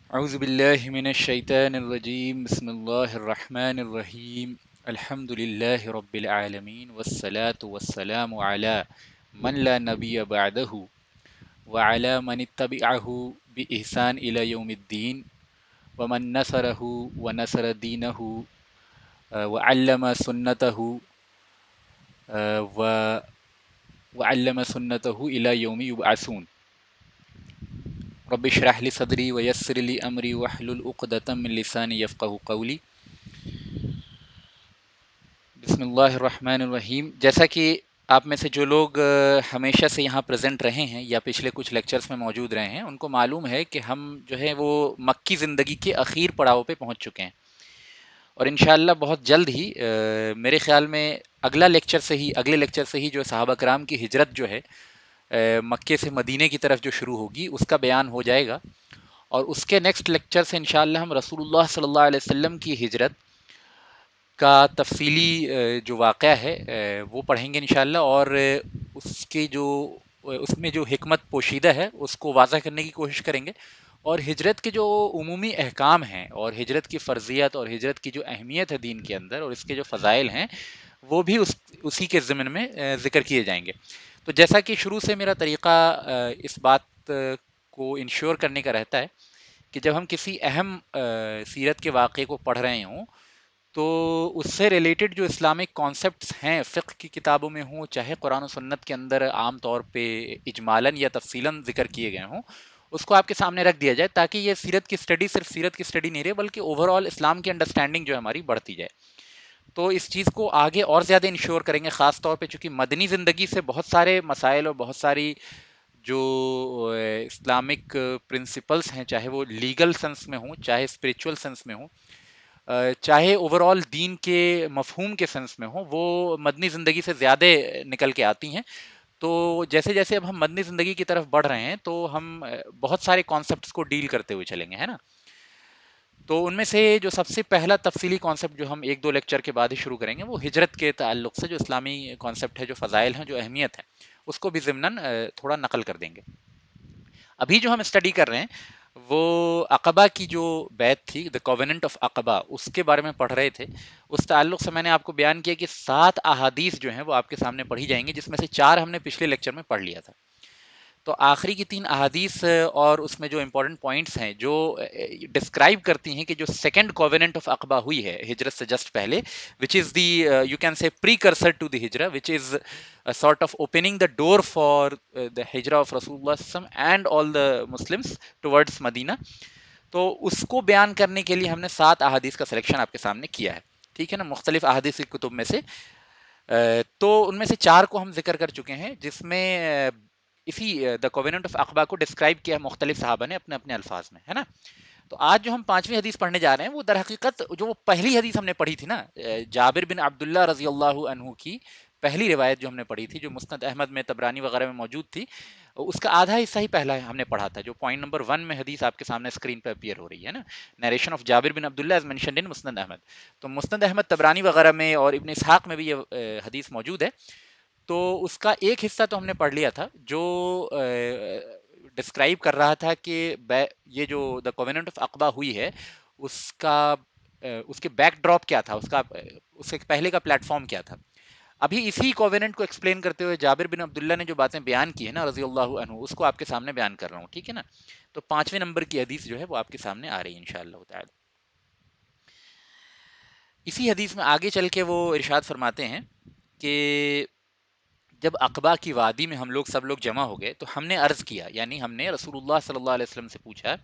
اعوذ باللہ من الشیطان الرجیم بسم اللہ الرحمن الرحیم الحمد للہ رب العالمین والصلاة والسلام علی من لا نبی بعدہ وعلی من اتبعہ بإحسان الی یوم الدین ومن نصرہ ونصر دینہ وعلم سنتہ وعلم سنتہ الی یوم یبعثون رب اشرح لی صدری ویسر لی امری واحلل عقدۃ من لسانی یفقہوا قولی۔ بسم اللہ الرحمن الرحیم۔ جیسا کہ آپ میں سے جو لوگ ہمیشہ سے یہاں پریزنٹ رہے ہیں یا پچھلے کچھ لیکچرز میں موجود رہے ہیں، ان کو معلوم ہے کہ ہم جو ہے وہ مکی زندگی کے اخیر پڑاؤ پہ پہنچ چکے ہیں، اور انشاءاللہ بہت جلد ہی میرے خیال میں اگلے لیکچر سے ہی جو صحابہ کرام کی ہجرت جو ہے مکے سے مدینے کی طرف جو شروع ہوگی اس کا بیان ہو جائے گا، اور اس کے نیکسٹ لیکچر سے انشاءاللہ ہم رسول اللہ صلی اللہ علیہ وسلم کی ہجرت کا تفصیلی جو واقعہ ہے وہ پڑھیں گے انشاءاللہ، اور اس کے جو اس میں جو حکمت پوشیدہ ہے اس کو واضح کرنے کی کوشش کریں گے، اور ہجرت کے جو عمومی احکام ہیں اور ہجرت کی فرضیت اور ہجرت کی جو اہمیت ہے دین کے اندر اور اس کے جو فضائل ہیں وہ بھی اسی کے ضمن میں ذکر کیے جائیں گے۔ تو جیسا کہ شروع سے میرا طریقہ اس بات کو انشور کرنے کا رہتا ہے کہ جب ہم کسی اہم سیرت کے واقعے کو پڑھ رہے ہوں تو اس سے ریلیٹڈ جو اسلامک کانسیپٹس ہیں فقہ کی کتابوں میں ہوں چاہے قرآن و سنت کے اندر عام طور پہ اجمالاً یا تفصیلاً ذکر کیے گئے ہوں، اس کو آپ کے سامنے رکھ دیا جائے تاکہ یہ سیرت کی اسٹڈی صرف سیرت کی اسٹڈی نہیں رہے بلکہ اوور آل اسلام کی انڈرسٹینڈنگ جو ہے ہماری بڑھتی جائے۔ تو اس چیز کو آگے اور زیادہ انشور کریں گے، خاص طور پہ چونکہ مدنی زندگی سے بہت سارے مسائل اور بہت ساری جو اسلامک پرنسپلس ہیں، چاہے وہ لیگل سینس میں ہوں چاہے اسپریچول سینس میں ہوں چاہے اوور آل دین کے مفہوم کے سینس میں ہوں، وہ مدنی زندگی سے زیادہ نکل کے آتی ہیں۔ تو جیسے جیسے اب ہم مدنی زندگی کی طرف بڑھ رہے ہیں تو ہم بہت سارے کانسیپٹس کو ڈیل کرتے ہوئے چلیں گے، ہے نا؟ تو ان میں سے جو سب سے پہلا تفصیلی کانسیپٹ جو ہم ایک دو لیکچر کے بعد ہی شروع کریں گے وہ ہجرت کے تعلق سے جو اسلامی کانسیپٹ ہے، جو فضائل ہیں، جو اہمیت ہے، اس کو بھی ضمناً تھوڑا نقل کر دیں گے۔ ابھی جو ہم اسٹڈی کر رہے ہیں وہ عقبہ کی جو بیعت تھی، دا کووننٹ آف عقبہ، اس کے بارے میں پڑھ رہے تھے۔ اس تعلق سے میں نے آپ کو بیان کیا کہ 7 احادیث جو ہیں وہ آپ کے سامنے پڑھی جائیں گی، جس میں سے 4 ہم نے پچھلے لیکچر میں پڑھ لیا تھا۔ تو آخری کی 3 احادیث اور اس میں جو امپورٹنٹ پوائنٹس ہیں جو ڈسکرائب کرتی ہیں کہ جو سیکنڈ کووننٹ آف عقبہ ہوئی ہے ہجرت سے جسٹ پہلے، وچ از دی یو کین سے precursor to the Hijra, which is sort of opening the door for the hijrah of Rasulullah and all the Muslims towards Medina۔ تو اس کو بیان کرنے کے لیے ہم نے 7 احادیث کا سلیکشن آپ کے سامنے کیا ہے، ٹھیک ہے نا، مختلف احادیث کی کتب میں سے۔ تو ان میں سے 4 کو ہم ذکر کر چکے ہیں، جس میں اسی دا کووننٹ آف عقبہ کو ڈسکرائب کیا مختلف صحابہ نے اپنے اپنے الفاظ میں، ہے نا؟ تو آج جو ہم 5ویں حدیث پڑھنے جا رہے ہیں وہ در حقیقت جو وہ پہلی حدیث ہم نے پڑھی تھی نا، جابر بن عبداللہ رضی اللہ عنہ کی پہلی روایت جو ہم نے پڑھی تھی، جو مسند احمد میں، طبرانی وغیرہ میں موجود تھی، اس کا آدھا حصہ ہی پہلا ہم نے پڑھا تھا، جو پوائنٹ نمبر 1 میں حدیث آپ کے سامنے اسکرین پہ اپیئر ہو رہی ہے نا، narration of Jabir bin Abdullah is mentioned in Musnad Ahmad. تو مسند احمد، طبرانی وغیرہ میں اور ابن اسحاق میں بھی یہ حدیث موجود ہے۔ تو اس کا ایک حصہ تو ہم نے پڑھ لیا تھا جو ڈسکرائب کر رہا تھا کہ یہ جو دا کووننٹ آف عقبہ ہوئی ہے اس کا اس کے بیک ڈراپ کیا تھا، اس کے پہلے کا پلیٹ فارم کیا تھا۔ ابھی اسی کووننٹ کو ایکسپلین کرتے ہوئے جابر بن عبداللہ نے جو باتیں بیان کی ہے نا رضی اللہ عنہ، اس کو آپ کے سامنے بیان کر رہا ہوں، ٹھیک ہے نا؟ تو 5ویں نمبر کی حدیث جو ہے وہ آپ کے سامنے آ رہی ہے انشاءاللہ تعالی۔ اسی حدیث میں آگے چل کے وہ ارشاد فرماتے ہیں کہ جب عقبہ کی وادی میں ہم لوگ سب لوگ جمع ہو گئے تو ہم نے عرض کیا، یعنی ہم نے رسول اللہ صلی اللہ علیہ وسلم سے پوچھا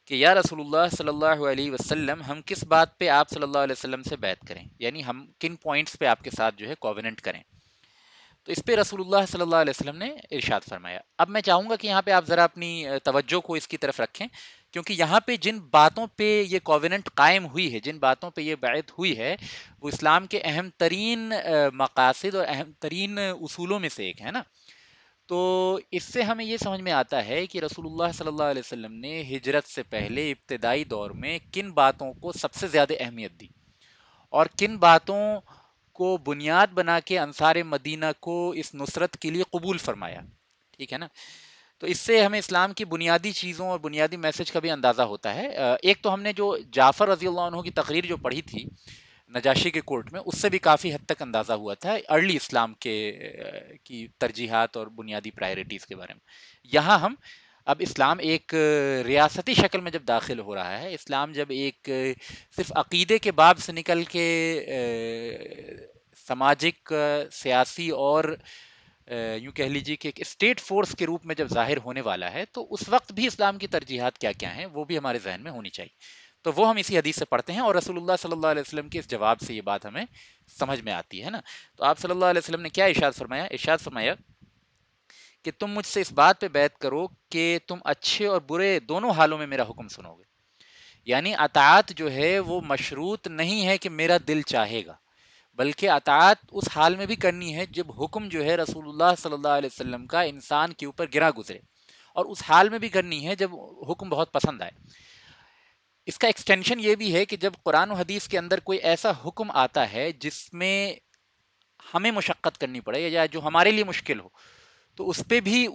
کہ یا رسول اللہ صلی اللہ علیہ وسلم، ہم کس بات پہ آپ صلی اللہ علیہ وسلم سے بیعت کریں، یعنی ہم کن پوائنٹس پہ آپ کے ساتھ جو ہے کووننٹ کریں؟ تو اس پہ رسول اللہ صلی اللہ علیہ وسلم نے ارشاد فرمایا۔ اب میں چاہوں گا کہ یہاں پہ آپ ذرا اپنی توجہ کو اس کی طرف رکھیں، کیونکہ یہاں پہ جن باتوں پہ یہ کووننٹ قائم ہوئی ہے، جن باتوں پہ یہ بیعت ہوئی ہے، وہ اسلام کے اہم ترین مقاصد اور اہم ترین اصولوں میں سے ایک ہے نا۔ تو اس سے ہمیں یہ سمجھ میں آتا ہے کہ رسول اللہ صلی اللہ علیہ وسلم نے ہجرت سے پہلے ابتدائی دور میں کن باتوں کو سب سے زیادہ اہمیت دی اور کن باتوں کو بنیاد بنا کے انصار مدینہ کو اس نصرت کے لیے قبول فرمایا، ٹھیک ہے نا؟ تو اس سے ہمیں اسلام کی بنیادی چیزوں اور بنیادی میسج کا بھی اندازہ ہوتا ہے۔ ایک تو ہم نے جو جعفر رضی اللہ عنہ کی تقریر جو پڑھی تھی نجاشی کے کورٹ میں، اس سے بھی کافی حد تک اندازہ ہوا تھا ارلی اسلام کے کی ترجیحات اور بنیادی پرائرٹیز کے بارے میں۔ یہاں ہم اب اسلام ایک ریاستی شکل میں جب داخل ہو رہا ہے، اسلام جب ایک صرف عقیدے کے باب سے نکل کے سماجک، سیاسی اور یوں کہہ لیجیے کہ ایک اسٹیٹ فورس کے روپ میں جب ظاہر ہونے والا ہے، تو اس وقت بھی اسلام کی ترجیحات کیا کیا ہیں وہ بھی ہمارے ذہن میں ہونی چاہیے۔ تو وہ ہم اسی حدیث سے پڑھتے ہیں، اور رسول اللہ صلی اللہ علیہ وسلم کے اس جواب سے یہ بات ہمیں سمجھ میں آتی ہے نا۔ تو آپ صلی اللہ علیہ وسلم نے کیا ارشاد فرمایا کہ تم مجھ سے اس بات پہ بیعت کرو کہ تم اچھے اور برے دونوں حالوں میں میرا حکم سنو گے۔ یعنی اطاعت جو ہے وہ مشروط نہیں ہے کہ میرا دل چاہے گا، بلکہ اطاعت اس حال میں بھی کرنی ہے جب حکم جو ہے رسول اللہ صلی اللہ علیہ وسلم کا انسان کے اوپر گرا گزرے، اور اس حال میں بھی کرنی ہے جب حکم بہت پسند آئے۔ اس کا ایکسٹینشن یہ بھی ہے کہ جب قرآن و حدیث کے اندر کوئی ایسا حکم آتا ہے جس میں ہمیں مشقت کرنی پڑے یا جو ہمارے لیے مشکل ہو، تو اس پہ بھی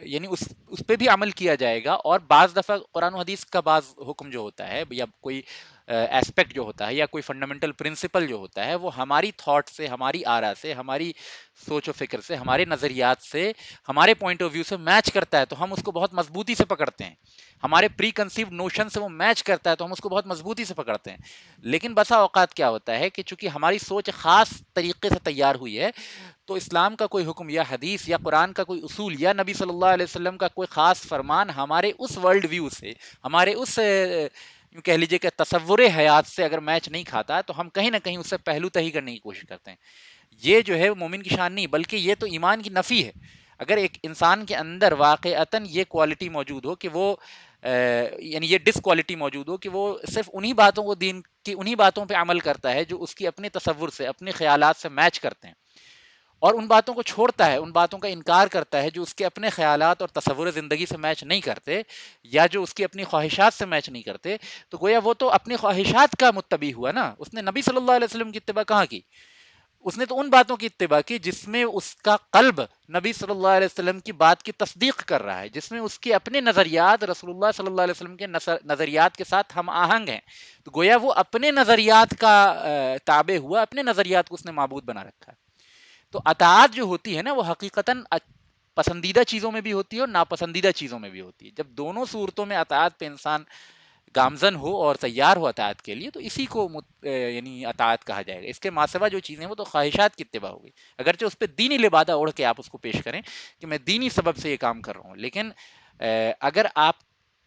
یعنی اس پہ بھی عمل کیا جائے گا۔ اور بعض دفعہ قرآن و حدیث کا بعض حکم جو ہوتا ہے یا کوئی ایسپیکٹ جو ہوتا ہے یا کوئی فنڈامنٹل پرنسپل جو ہوتا ہے، وہ ہماری تھاٹ سے، ہماری آرا سے، ہماری سوچ و فکر سے، ہمارے نظریات سے، ہمارے پوائنٹ آف ویو سے میچ کرتا ہے تو ہم اس کو بہت مضبوطی سے پکڑتے ہیں۔ ہمارے پری کنسیوڈ نوشن سے وہ میچ کرتا ہے تو ہم اس کو بہت مضبوطی سے پکڑتے ہیں۔ لیکن بسا اوقات کیا ہوتا ہے کہ چونکہ ہماری سوچ خاص طریقے سے تیار ہوئی ہے، تو اسلام کا کوئی حکم یا حدیث یا قرآن کا کوئی اصول یا نبی صلی اللہ علیہ وسلم کا کوئی خاص فرمان ہمارے اس ورلڈ ویو سے، ہمارے اس یوں کہہ لیجیے کہ تصور حیات سے اگر میچ نہیں کھاتا، تو ہم کہیں نہ کہیں اس سے پہلو تہی کرنے کی کوشش کرتے ہیں۔ یہ جو ہے مومن کی شان نہیں، بلکہ یہ تو ایمان کی نفی ہے۔ اگر ایک انسان کے اندر واقعتاً یہ کوالٹی موجود ہو کہ وہ یعنی یہ ڈس کوالٹی موجود ہو کہ وہ صرف انہی باتوں کو دین کی انہی باتوں پہ عمل کرتا ہے جو اس کی اپنے تصور سے، اپنے خیالات سے میچ کرتے ہیں، اور ان باتوں کو چھوڑتا ہے، ان باتوں کا انکار کرتا ہے جو اس کے اپنے خیالات اور تصور زندگی سے میچ نہیں کرتے، یا جو اس کی اپنی خواہشات سے میچ نہیں کرتے، تو گویا وہ تو اپنی خواہشات کا متبع ہوا نا۔ اس نے نبی صلی اللہ علیہ وسلم کی اتباع کہاں کی؟ اس نے تو ان باتوں کی اتباع کی جس میں اس کا قلب نبی صلی اللہ علیہ وسلم کی بات کی تصدیق کر رہا ہے، جس میں اس کے اپنے نظریات رسول اللہ صلی اللہ علیہ وسلم کے نظریات کے ساتھ ہم آہنگ ہیں۔ تو گویا وہ اپنے نظریات کا تابع ہوا، اپنے نظریات کو اس نے معبود بنا رکھا ہے۔ تو اطاعت جو ہوتی ہے نا، وہ حقیقتاً پسندیدہ چیزوں میں بھی ہوتی ہے اور ناپسندیدہ چیزوں میں بھی ہوتی ہے۔ جب دونوں صورتوں میں اطاعت پہ انسان گامزن ہو اور تیار ہو اطاعت کے لیے، تو اسی کو یعنی اطاعت کہا جائے گا۔ اس کے ماسوا جو چیزیں ہیں وہ تو خواہشات کی اتباع ہوگی، اگرچہ اس پہ دینی لبادہ اوڑھ کے آپ اس کو پیش کریں کہ میں دینی سبب سے یہ کام کر رہا ہوں، لیکن اگر آپ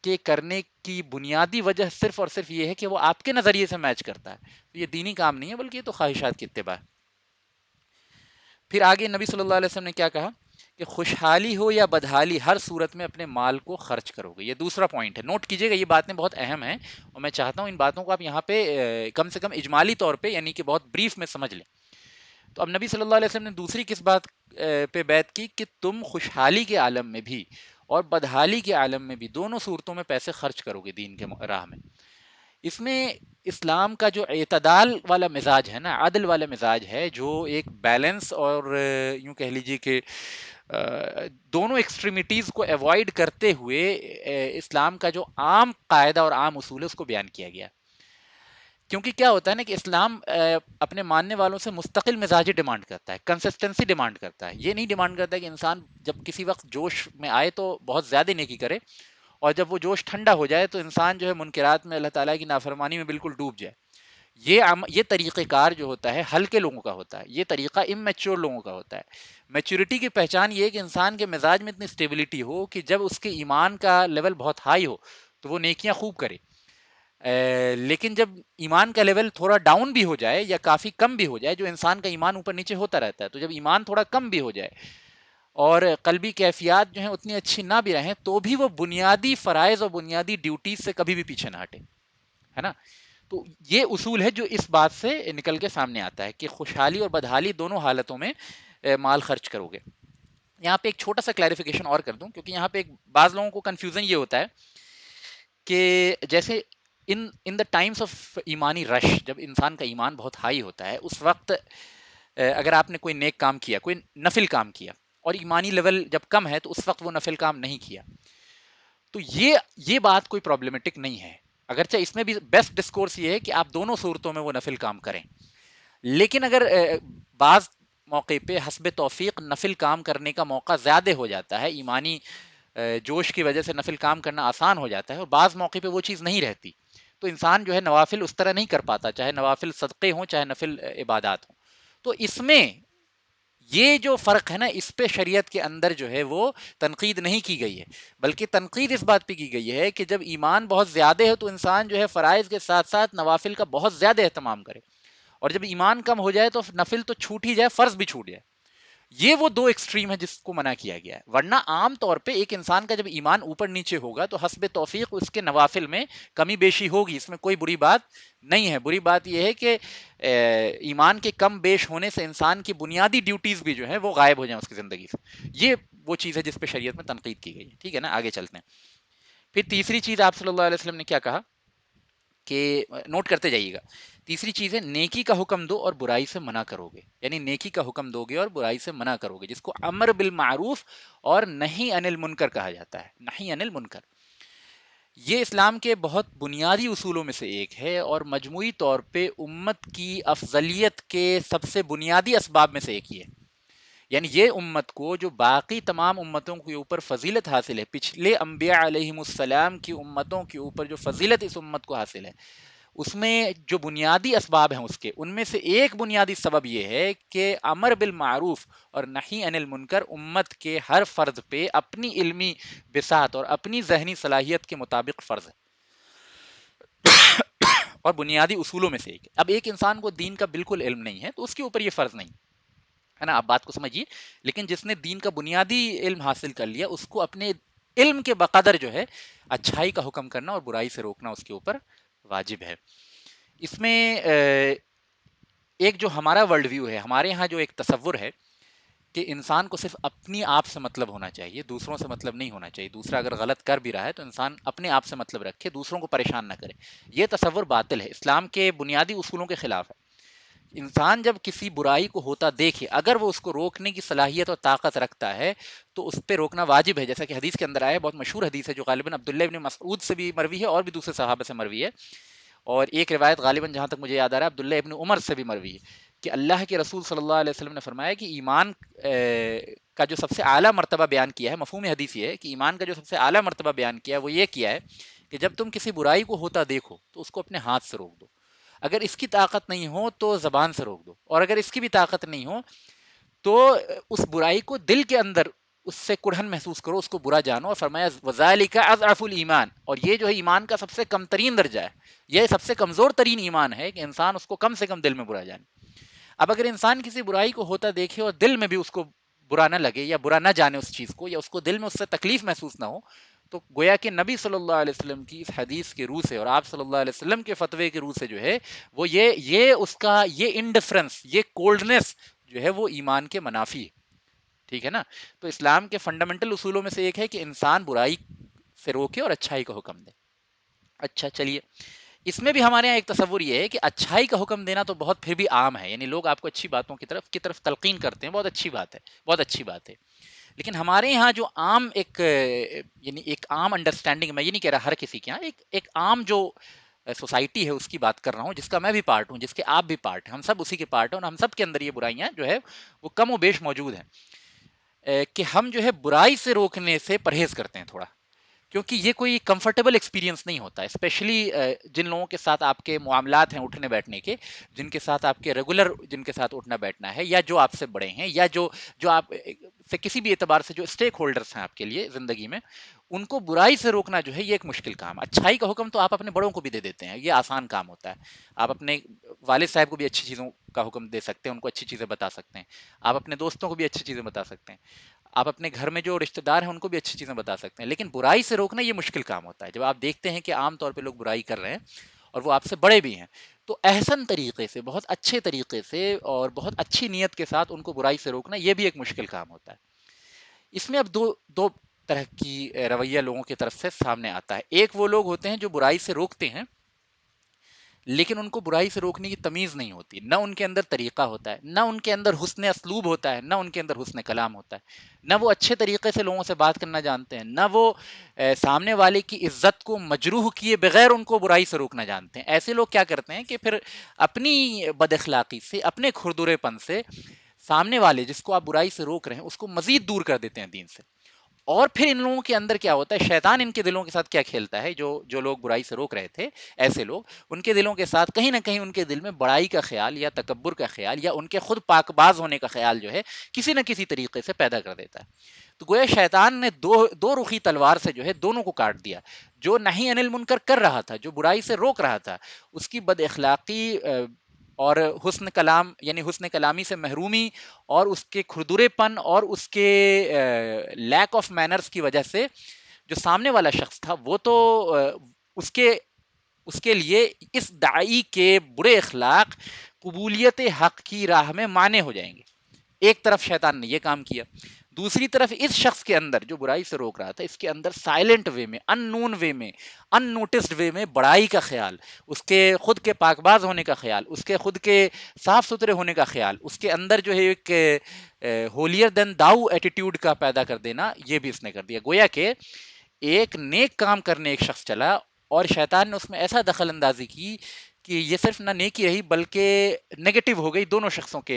کے کرنے کی بنیادی وجہ صرف اور صرف یہ ہے کہ وہ آپ کے نظریے سے میچ کرتا ہے، تو یہ دینی کام نہیں ہے بلکہ یہ تو خواہشات کی اتباع ہے۔ پھر آگے نبی صلی اللہ علیہ وسلم نے کیا کہا کہ خوشحالی ہو یا بدحالی، ہر صورت میں اپنے مال کو خرچ کرو گے۔ یہ دوسرا پوائنٹ ہے، نوٹ کیجئے گا، یہ باتیں بہت اہم ہیں، اور میں چاہتا ہوں ان باتوں کو آپ یہاں پہ کم سے کم اجمالی طور پہ یعنی کہ بہت بریف میں سمجھ لیں۔ تو اب نبی صلی اللہ علیہ وسلم نے دوسری کس بات پہ بیعت کی کہ تم خوشحالی کے عالم میں بھی اور بدحالی کے عالم میں بھی دونوں صورتوں میں پیسے خرچ کرو گے دین کے راہ میں۔ اس میں اسلام کا جو اعتدال والا مزاج ہے نا، عدل والا مزاج ہے، جو ایک بیلنس اور یوں کہہ لیجیے کہ دونوں ایکسٹریمیٹیز کو ایوائڈ کرتے ہوئے اسلام کا جو عام قاعدہ اور عام اصول ہے اس کو بیان کیا گیا۔ کیونکہ کیا ہوتا ہے نا کہ اسلام اپنے ماننے والوں سے مستقل مزاجی ڈیمانڈ کرتا ہے، کنسسٹنسی ڈیمانڈ کرتا ہے۔ یہ نہیں ڈیمانڈ کرتا ہے کہ انسان جب کسی وقت جوش میں آئے تو بہت زیادہ نیکی کرے، اور جب وہ جوش ٹھنڈا ہو جائے تو انسان جو ہے منکرات میں، اللہ تعالیٰ کی نافرمانی میں بالکل ڈوب جائے۔ یہ طریقہ کار جو ہوتا ہے ہلکے لوگوں کا ہوتا ہے، یہ طریقہ اممیچور لوگوں کا ہوتا ہے۔ میچورٹی کی پہچان یہ ہے کہ انسان کے مزاج میں اتنی اسٹیبلٹی ہو کہ جب اس کے ایمان کا لیول بہت ہائی ہو تو وہ نیکیاں خوب کرے، لیکن جب ایمان کا لیول تھوڑا ڈاؤن بھی ہو جائے یا کافی کم بھی ہو جائے، جو انسان کا ایمان اوپر نیچے ہوتا رہتا ہے، تو جب ایمان تھوڑا کم بھی ہو جائے اور قلبی کیفیات جو ہیں اتنی اچھی نہ بھی رہیں، تو بھی وہ بنیادی فرائض اور بنیادی ڈیوٹیز سے کبھی بھی پیچھے نہ ہٹے، ہے نا۔ تو یہ اصول ہے جو اس بات سے نکل کے سامنے آتا ہے کہ خوشحالی اور بدحالی دونوں حالتوں میں مال خرچ کرو گے۔ یہاں پہ ایک چھوٹا سا کلیریفیکیشن اور کر دوں، کیونکہ یہاں پہ بعض لوگوں کو کنفیوژن یہ ہوتا ہے کہ جیسے ان دا ٹائمس آف ایمانی رش، جب انسان کا ایمان بہت ہائی ہوتا ہے، اس وقت اگر آپ نے کوئی نیک کام کیا، کوئی نفل کام کیا، اور ایمانی لیول جب کم ہے تو اس وقت وہ نفل کام نہیں کیا. تو یہ بات کوئی پرابلمٹک نہیں ہے، اگرچہ اس میں بھی بیسٹ ڈسکورس یہ ہے کہ آپ دونوں صورتوں میں وہ نفل کام کریں. لیکن اگر بعض موقع پہ حسب توفیق نفل کام کرنے کا موقع زیادہ ہو جاتا ہے، ایمانی جوش کی وجہ سے نفل کام کرنا آسان ہو جاتا ہے، اور بعض موقع پہ وہ چیز نہیں رہتی، تو انسان جو ہے نوافل اس طرح نہیں کر پاتا، چاہے نوافل صدقے ہوں چاہے نفل عبادات ہوں. تو اس میں یہ جو فرق ہے نا، اس پہ شریعت کے اندر جو ہے وہ تنقید نہیں کی گئی ہے، بلکہ تنقید اس بات پہ کی گئی ہے کہ جب ایمان بہت زیادہ ہے تو انسان جو ہے فرائض کے ساتھ ساتھ نوافل کا بہت زیادہ اہتمام کرے، اور جب ایمان کم ہو جائے تو نفل تو چھوٹ ہی جائے، فرض بھی چھوٹ جائے. یہ وہ دو ایکسٹریم ہے جس کو منع کیا گیا ہے. ورنہ عام طور پہ ایک انسان کا جب ایمان اوپر نیچے ہوگا تو حسب توفیق اس کے نوافل میں کمی بیشی ہوگی، اس میں کوئی بری بات نہیں ہے. بری بات یہ ہے کہ ایمان کے کم بیش ہونے سے انسان کی بنیادی ڈیوٹیز بھی جو ہے وہ غائب ہو جائیں اس کی زندگی سے. یہ وہ چیز ہے جس پہ شریعت میں تنقید کی گئی ہے. ٹھیک ہے نا، آگے چلتے ہیں. پھر تیسری چیز آپ صلی اللہ علیہ وسلم نے کیا کہا کہ نوٹ کرتے جائیے گا. تیسری چیز ہے نیکی کا حکم دو اور برائی سے منع کرو گے، یعنی نیکی کا حکم دو گے اور برائی سے منع کرو گے، جس کو امر بالمعروف اور نہی عن المنکر کہا جاتا ہے. نہی عن المنکر یہ اسلام کے بہت بنیادی اصولوں میں سے ایک ہے، اور مجموعی طور پہ امت کی افضلیت کے سب سے بنیادی اسباب میں سے ایک ہی ہے. یعنی یہ امت کو جو باقی تمام امتوں کے اوپر فضیلت حاصل ہے، پچھلے انبیاء علیہم السلام کی امتوں کے اوپر جو فضیلت اس امت کو حاصل ہے، اس میں جو بنیادی اسباب ہیں اس کے، ان میں سے ایک بنیادی سبب یہ ہے کہ امر بالمعروف اور نہی عن المنکر امت کے ہر فرد پہ اپنی علمی بساط اور اپنی ذہنی صلاحیت کے مطابق فرض ہے، اور بنیادی اصولوں میں سے ایک. اب ایک انسان کو دین کا بالکل علم نہیں ہے تو اس کے اوپر یہ فرض نہیں ہے نا، آپ بات کو سمجھیے. لیکن جس نے دین کا بنیادی علم حاصل کر لیا، اس کو اپنے علم کے بقدر جو ہے اچھائی کا حکم کرنا اور برائی سے روکنا اس کے اوپر واجب ہے. اس میں ایک جو ہمارا ورلڈ ویو ہے، ہمارے ہاں جو ایک تصور ہے کہ انسان کو صرف اپنی آپ سے مطلب ہونا چاہیے، دوسروں سے مطلب نہیں ہونا چاہیے. دوسرا اگر غلط کر بھی رہا ہے تو انسان اپنے آپ سے مطلب رکھے، دوسروں کو پریشان نہ کرے. یہ تصور باطل ہے، اسلام کے بنیادی اصولوں کے خلاف ہے. انسان جب کسی برائی کو ہوتا دیکھے، اگر وہ اس کو روکنے کی صلاحیت اور طاقت رکھتا ہے تو اس پہ روکنا واجب ہے. جیسا کہ حدیث کے اندر آیا ہے، بہت مشہور حدیث ہے جو غالباً عبداللہ ابن مسعود سے بھی مروی ہے اور بھی دوسرے صحابہ سے مروی ہے، اور ایک روایت غالباً جہاں تک مجھے یاد آ رہا ہے عبداللہ ابن عمر سے بھی مروی ہے، کہ اللہ کے رسول صلی اللہ علیہ وسلم نے فرمایا کہ ایمان کا جو سب سے اعلیٰ مرتبہ بیان کیا ہے، مفہوم حدیث یہ ہے کہ ایمان کا جو سب سے اعلیٰ مرتبہ بیان کیا ہے وہ یہ کیا ہے کہ جب تم کسی برائی کو ہوتا دیکھو تو اس کو اپنے ہاتھ سے روک دو. اگر اس کی طاقت نہیں ہو تو زبان سے روک دو، اور اگر اس کی بھی طاقت نہیں ہو تو اس برائی کو دل کے اندر اس سے کڑھن محسوس کرو، اس کو برا جانو. اور فرمایا وذالک اضعف الایمان، اور یہ جو ہے ایمان کا سب سے کم ترین درجہ ہے، یہ سب سے کمزور ترین ایمان ہے کہ انسان اس کو کم سے کم دل میں برا جانے. اب اگر انسان کسی برائی کو ہوتا دیکھے اور دل میں بھی اس کو برا نہ لگے یا برا نہ جانے اس چیز کو، یا اس کو دل میں اس سے تکلیف محسوس نہ ہو، تو گویا کہ نبی صلی اللہ علیہ وسلم کی اس حدیث کے روح سے اور آپ صلی اللہ علیہ وسلم کے فتوے کے روح سے جو ہے وہ یہ اس کا یہ انڈیفرنس، یہ کولڈنس جو ہے وہ ایمان کے منافی ہے. ٹھیک ہے نا. تو اسلام کے فنڈامنٹل اصولوں میں سے ایک ہے کہ انسان برائی سے روکے اور اچھائی کا حکم دے. اچھا چلیے، اس میں بھی ہمارے یہاں ایک تصور یہ ہے کہ اچھائی کا حکم دینا تو بہت پھر بھی عام ہے، یعنی لوگ آپ کو اچھی باتوں کی طرف تلقین کرتے ہیں، بہت اچھی بات ہے، بہت اچھی بات ہے. لیکن ہمارے یہاں جو عام یعنی ایک عام انڈرسٹینڈنگ، میں یہ نہیں کہہ رہا ہر کسی کے یہاں، ایک عام جو سوسائٹی ہے اس کی بات کر رہا ہوں، جس کا میں بھی پارٹ ہوں، جس کے آپ بھی پارٹ ہیں، ہم سب اسی کے پارٹ ہیں، اور ہم سب کے اندر یہ برائیاں جو ہے وہ کم و بیش موجود ہیں. کہ ہم جو ہے برائی سے روکنے سے پرہیز کرتے ہیں تھوڑا، کیونکہ یہ کوئی کمفرٹیبل ایکسپیرینس نہیں ہوتا، اسپیشلی جن لوگوں کے ساتھ آپ کے معاملات ہیں اٹھنے بیٹھنے کے، جن کے ساتھ آپ کے ریگولر جن کے ساتھ اٹھنا بیٹھنا ہے، یا جو آپ سے بڑے ہیں، یا جو آپ سے کسی بھی اعتبار سے جو اسٹیک ہولڈرس ہیں آپ کے لیے زندگی میں، ان کو برائی سے روکنا جو ہے یہ ایک مشکل کام. اچھائی کا حکم تو آپ اپنے بڑوں کو بھی دے دیتے ہیں، یہ آسان کام ہوتا ہے. آپ اپنے والد صاحب کو بھی اچھی چیزوں کا حکم دے سکتے ہیں، ان کو اچھی چیزیں بتا سکتے ہیں. آپ اپنے دوستوں کو بھی اچھی چیزیں بتا سکتے ہیں. آپ اپنے گھر میں جو رشتہ دار ہیں ان کو بھی اچھی چیزیں بتا سکتے ہیں. لیکن برائی سے روکنا یہ مشکل کام ہوتا ہے. جب آپ دیکھتے ہیں کہ عام طور پہ لوگ برائی کر رہے ہیں اور وہ آپ سے بڑے بھی ہیں، تو احسن طریقے سے، بہت اچھے طریقے سے اور بہت اچھی نیت کے ساتھ ان کو برائی سے روکنا یہ بھی ایک مشکل کام ہوتا ہے. اس میں اب دو طرح کی رویہ لوگوں کی طرف سے سامنے آتا ہے. ایک وہ لوگ ہوتے ہیں جو برائی سے روکتے ہیں لیکن ان کو برائی سے روکنے کی تمیز نہیں ہوتی، نہ ان کے اندر طریقہ ہوتا ہے، نہ ان کے اندر حسن اسلوب ہوتا ہے، نہ ان کے اندر حسن کلام ہوتا ہے، نہ وہ اچھے طریقے سے لوگوں سے بات کرنا جانتے ہیں، نہ وہ سامنے والے کی عزت کو مجروح کیے بغیر ان کو برائی سے روکنا جانتے ہیں۔ ایسے لوگ کیا کرتے ہیں کہ پھر اپنی بد اخلاقی سے، اپنے کھردرے پن سے سامنے والے جس کو آپ برائی سے روک رہے ہیں اس کو مزید دور کر دیتے ہیں دین سے۔ اور پھر ان لوگوں کے اندر کیا ہوتا ہے، شیطان ان کے دلوں کے ساتھ کیا کھیلتا ہے، جو لوگ برائی سے روک رہے تھے، ایسے لوگ ان کے دلوں کے ساتھ کہیں نہ کہیں ان کے دل میں بڑائی کا خیال یا تکبر کا خیال یا ان کے خود پاک باز ہونے کا خیال جو ہے کسی نہ کسی طریقے سے پیدا کر دیتا ہے۔ تو گویا شیطان نے دو رخی تلوار سے جو ہے دونوں کو کاٹ دیا۔ جو نہیں انل منکر کر رہا تھا، جو برائی سے روک رہا تھا، اس کی بد اخلاقی اور حسن کلام یعنی حسن کلامی سے محرومی اور اس کے کھردرے پن اور اس کے لیک آف مینرز کی وجہ سے جو سامنے والا شخص تھا وہ تو اس کے اس کے لیے اس داعی کے برے اخلاق قبولیت حق کی راہ میں مانے ہو جائیں گے۔ ایک طرف شیطان نے یہ کام کیا، دوسری طرف اس شخص کے اندر جو برائی سے روک رہا تھا، اس کے اندر سائلنٹ وے میں، ان نون وے میں، ان نوٹسڈ وے میں بڑائی کا خیال، اس کے خود کے پاکباز ہونے کا خیال، اس کے خود کے صاف ستھرے ہونے کا خیال، اس کے اندر جو ہے ایک ہولیر دین داؤ ایٹیٹیوڈ کا پیدا کر دینا، یہ بھی اس نے کر دیا۔ گویا کہ ایک نیک کام کرنے ایک شخص چلا اور شیطان نے اس میں ایسا دخل اندازی کی کہ یہ صرف نہ نیکی رہی بلکہ نیگیٹو ہو گئی دونوں شخصوں کے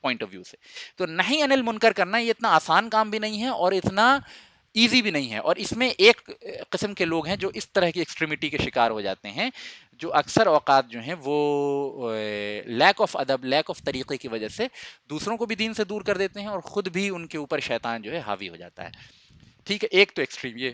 پوائنٹ آف ویو سے۔ تو نہیں انل منکر کرنا یہ اتنا آسان کام بھی نہیں ہے اور اتنا ایزی بھی نہیں ہے، اور اس میں ایک قسم کے لوگ ہیں جو اس طرح کی ایکسٹریمٹی کے شکار ہو جاتے ہیں، جو اکثر اوقات جو ہیں وہ لیک آف ادب، لیک آف طریقے کی وجہ سے دوسروں کو بھی دین سے دور کر دیتے ہیں اور خود بھی ان کے اوپر شیطان جو ہے حاوی ہو جاتا ہے۔ ٹھیک ہے، ایک تو ایکسٹریم یہ۔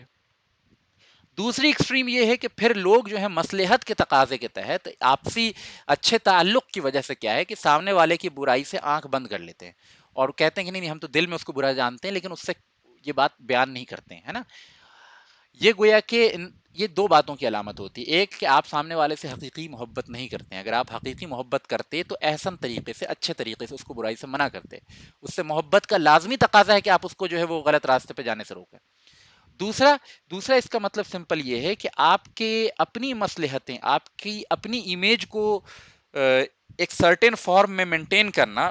دوسری ایکسٹریم یہ ہے کہ پھر لوگ جو ہے مصلحت کے تقاضے کے تحت آپسی اچھے تعلق کی وجہ سے کیا ہے کہ سامنے والے کی برائی سے آنکھ بند کر لیتے ہیں اور کہتے ہیں کہ نہیں ہم تو دل میں اس کو برا جانتے ہیں لیکن اس سے یہ بات بیان نہیں کرتے ہیں، ہے نا؟ یہ گویا کہ یہ دو باتوں کی علامت ہوتی ہے، ایک کہ آپ سامنے والے سے حقیقی محبت نہیں کرتے ہیں، اگر آپ حقیقی محبت کرتے تو احسن طریقے سے، اچھے طریقے سے اس کو برائی سے منع کرتے، اس سے محبت کا لازمی تقاضا ہے کہ آپ اس کو جو ہے وہ غلط راستے پہ جانے سے روکیں۔ دوسرا دوسرا اس کا مطلب سمپل یہ ہے کہ آپ کے اپنی مصلحتیں، آپ کی اپنی امیج کو ایک سرٹن فارم میں مینٹین کرنا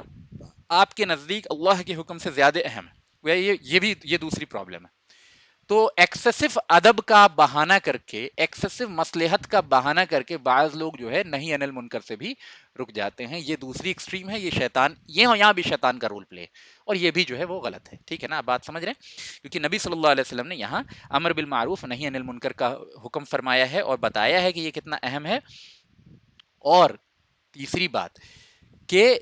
آپ کے نزدیک اللہ کے حکم سے زیادہ اہم ہے۔ یہ دوسری پرابلم ہے۔ تو ایکسیسو ادب کا بہانہ کر کے، ایکسیسو مصلحت کا بہانہ کر کے بعض لوگ جو ہے نہیں انل منکر سے بھی رک جاتے ہیں۔ یہ دوسری ایکسٹریم ہے، یہ شیطان، یہاں بھی شیطان کا رول پلے ہے اور یہ بھی جو ہے وہ غلط ہے۔ ٹھیک ہے نا، آپ بات سمجھ رہے ہیں؟ کیونکہ نبی صلی اللہ علیہ وسلم نے یہاں امر بالمعروف نہیں انل منکر کا حکم فرمایا ہے اور بتایا ہے کہ یہ کتنا اہم ہے۔ اور تیسری بات کہ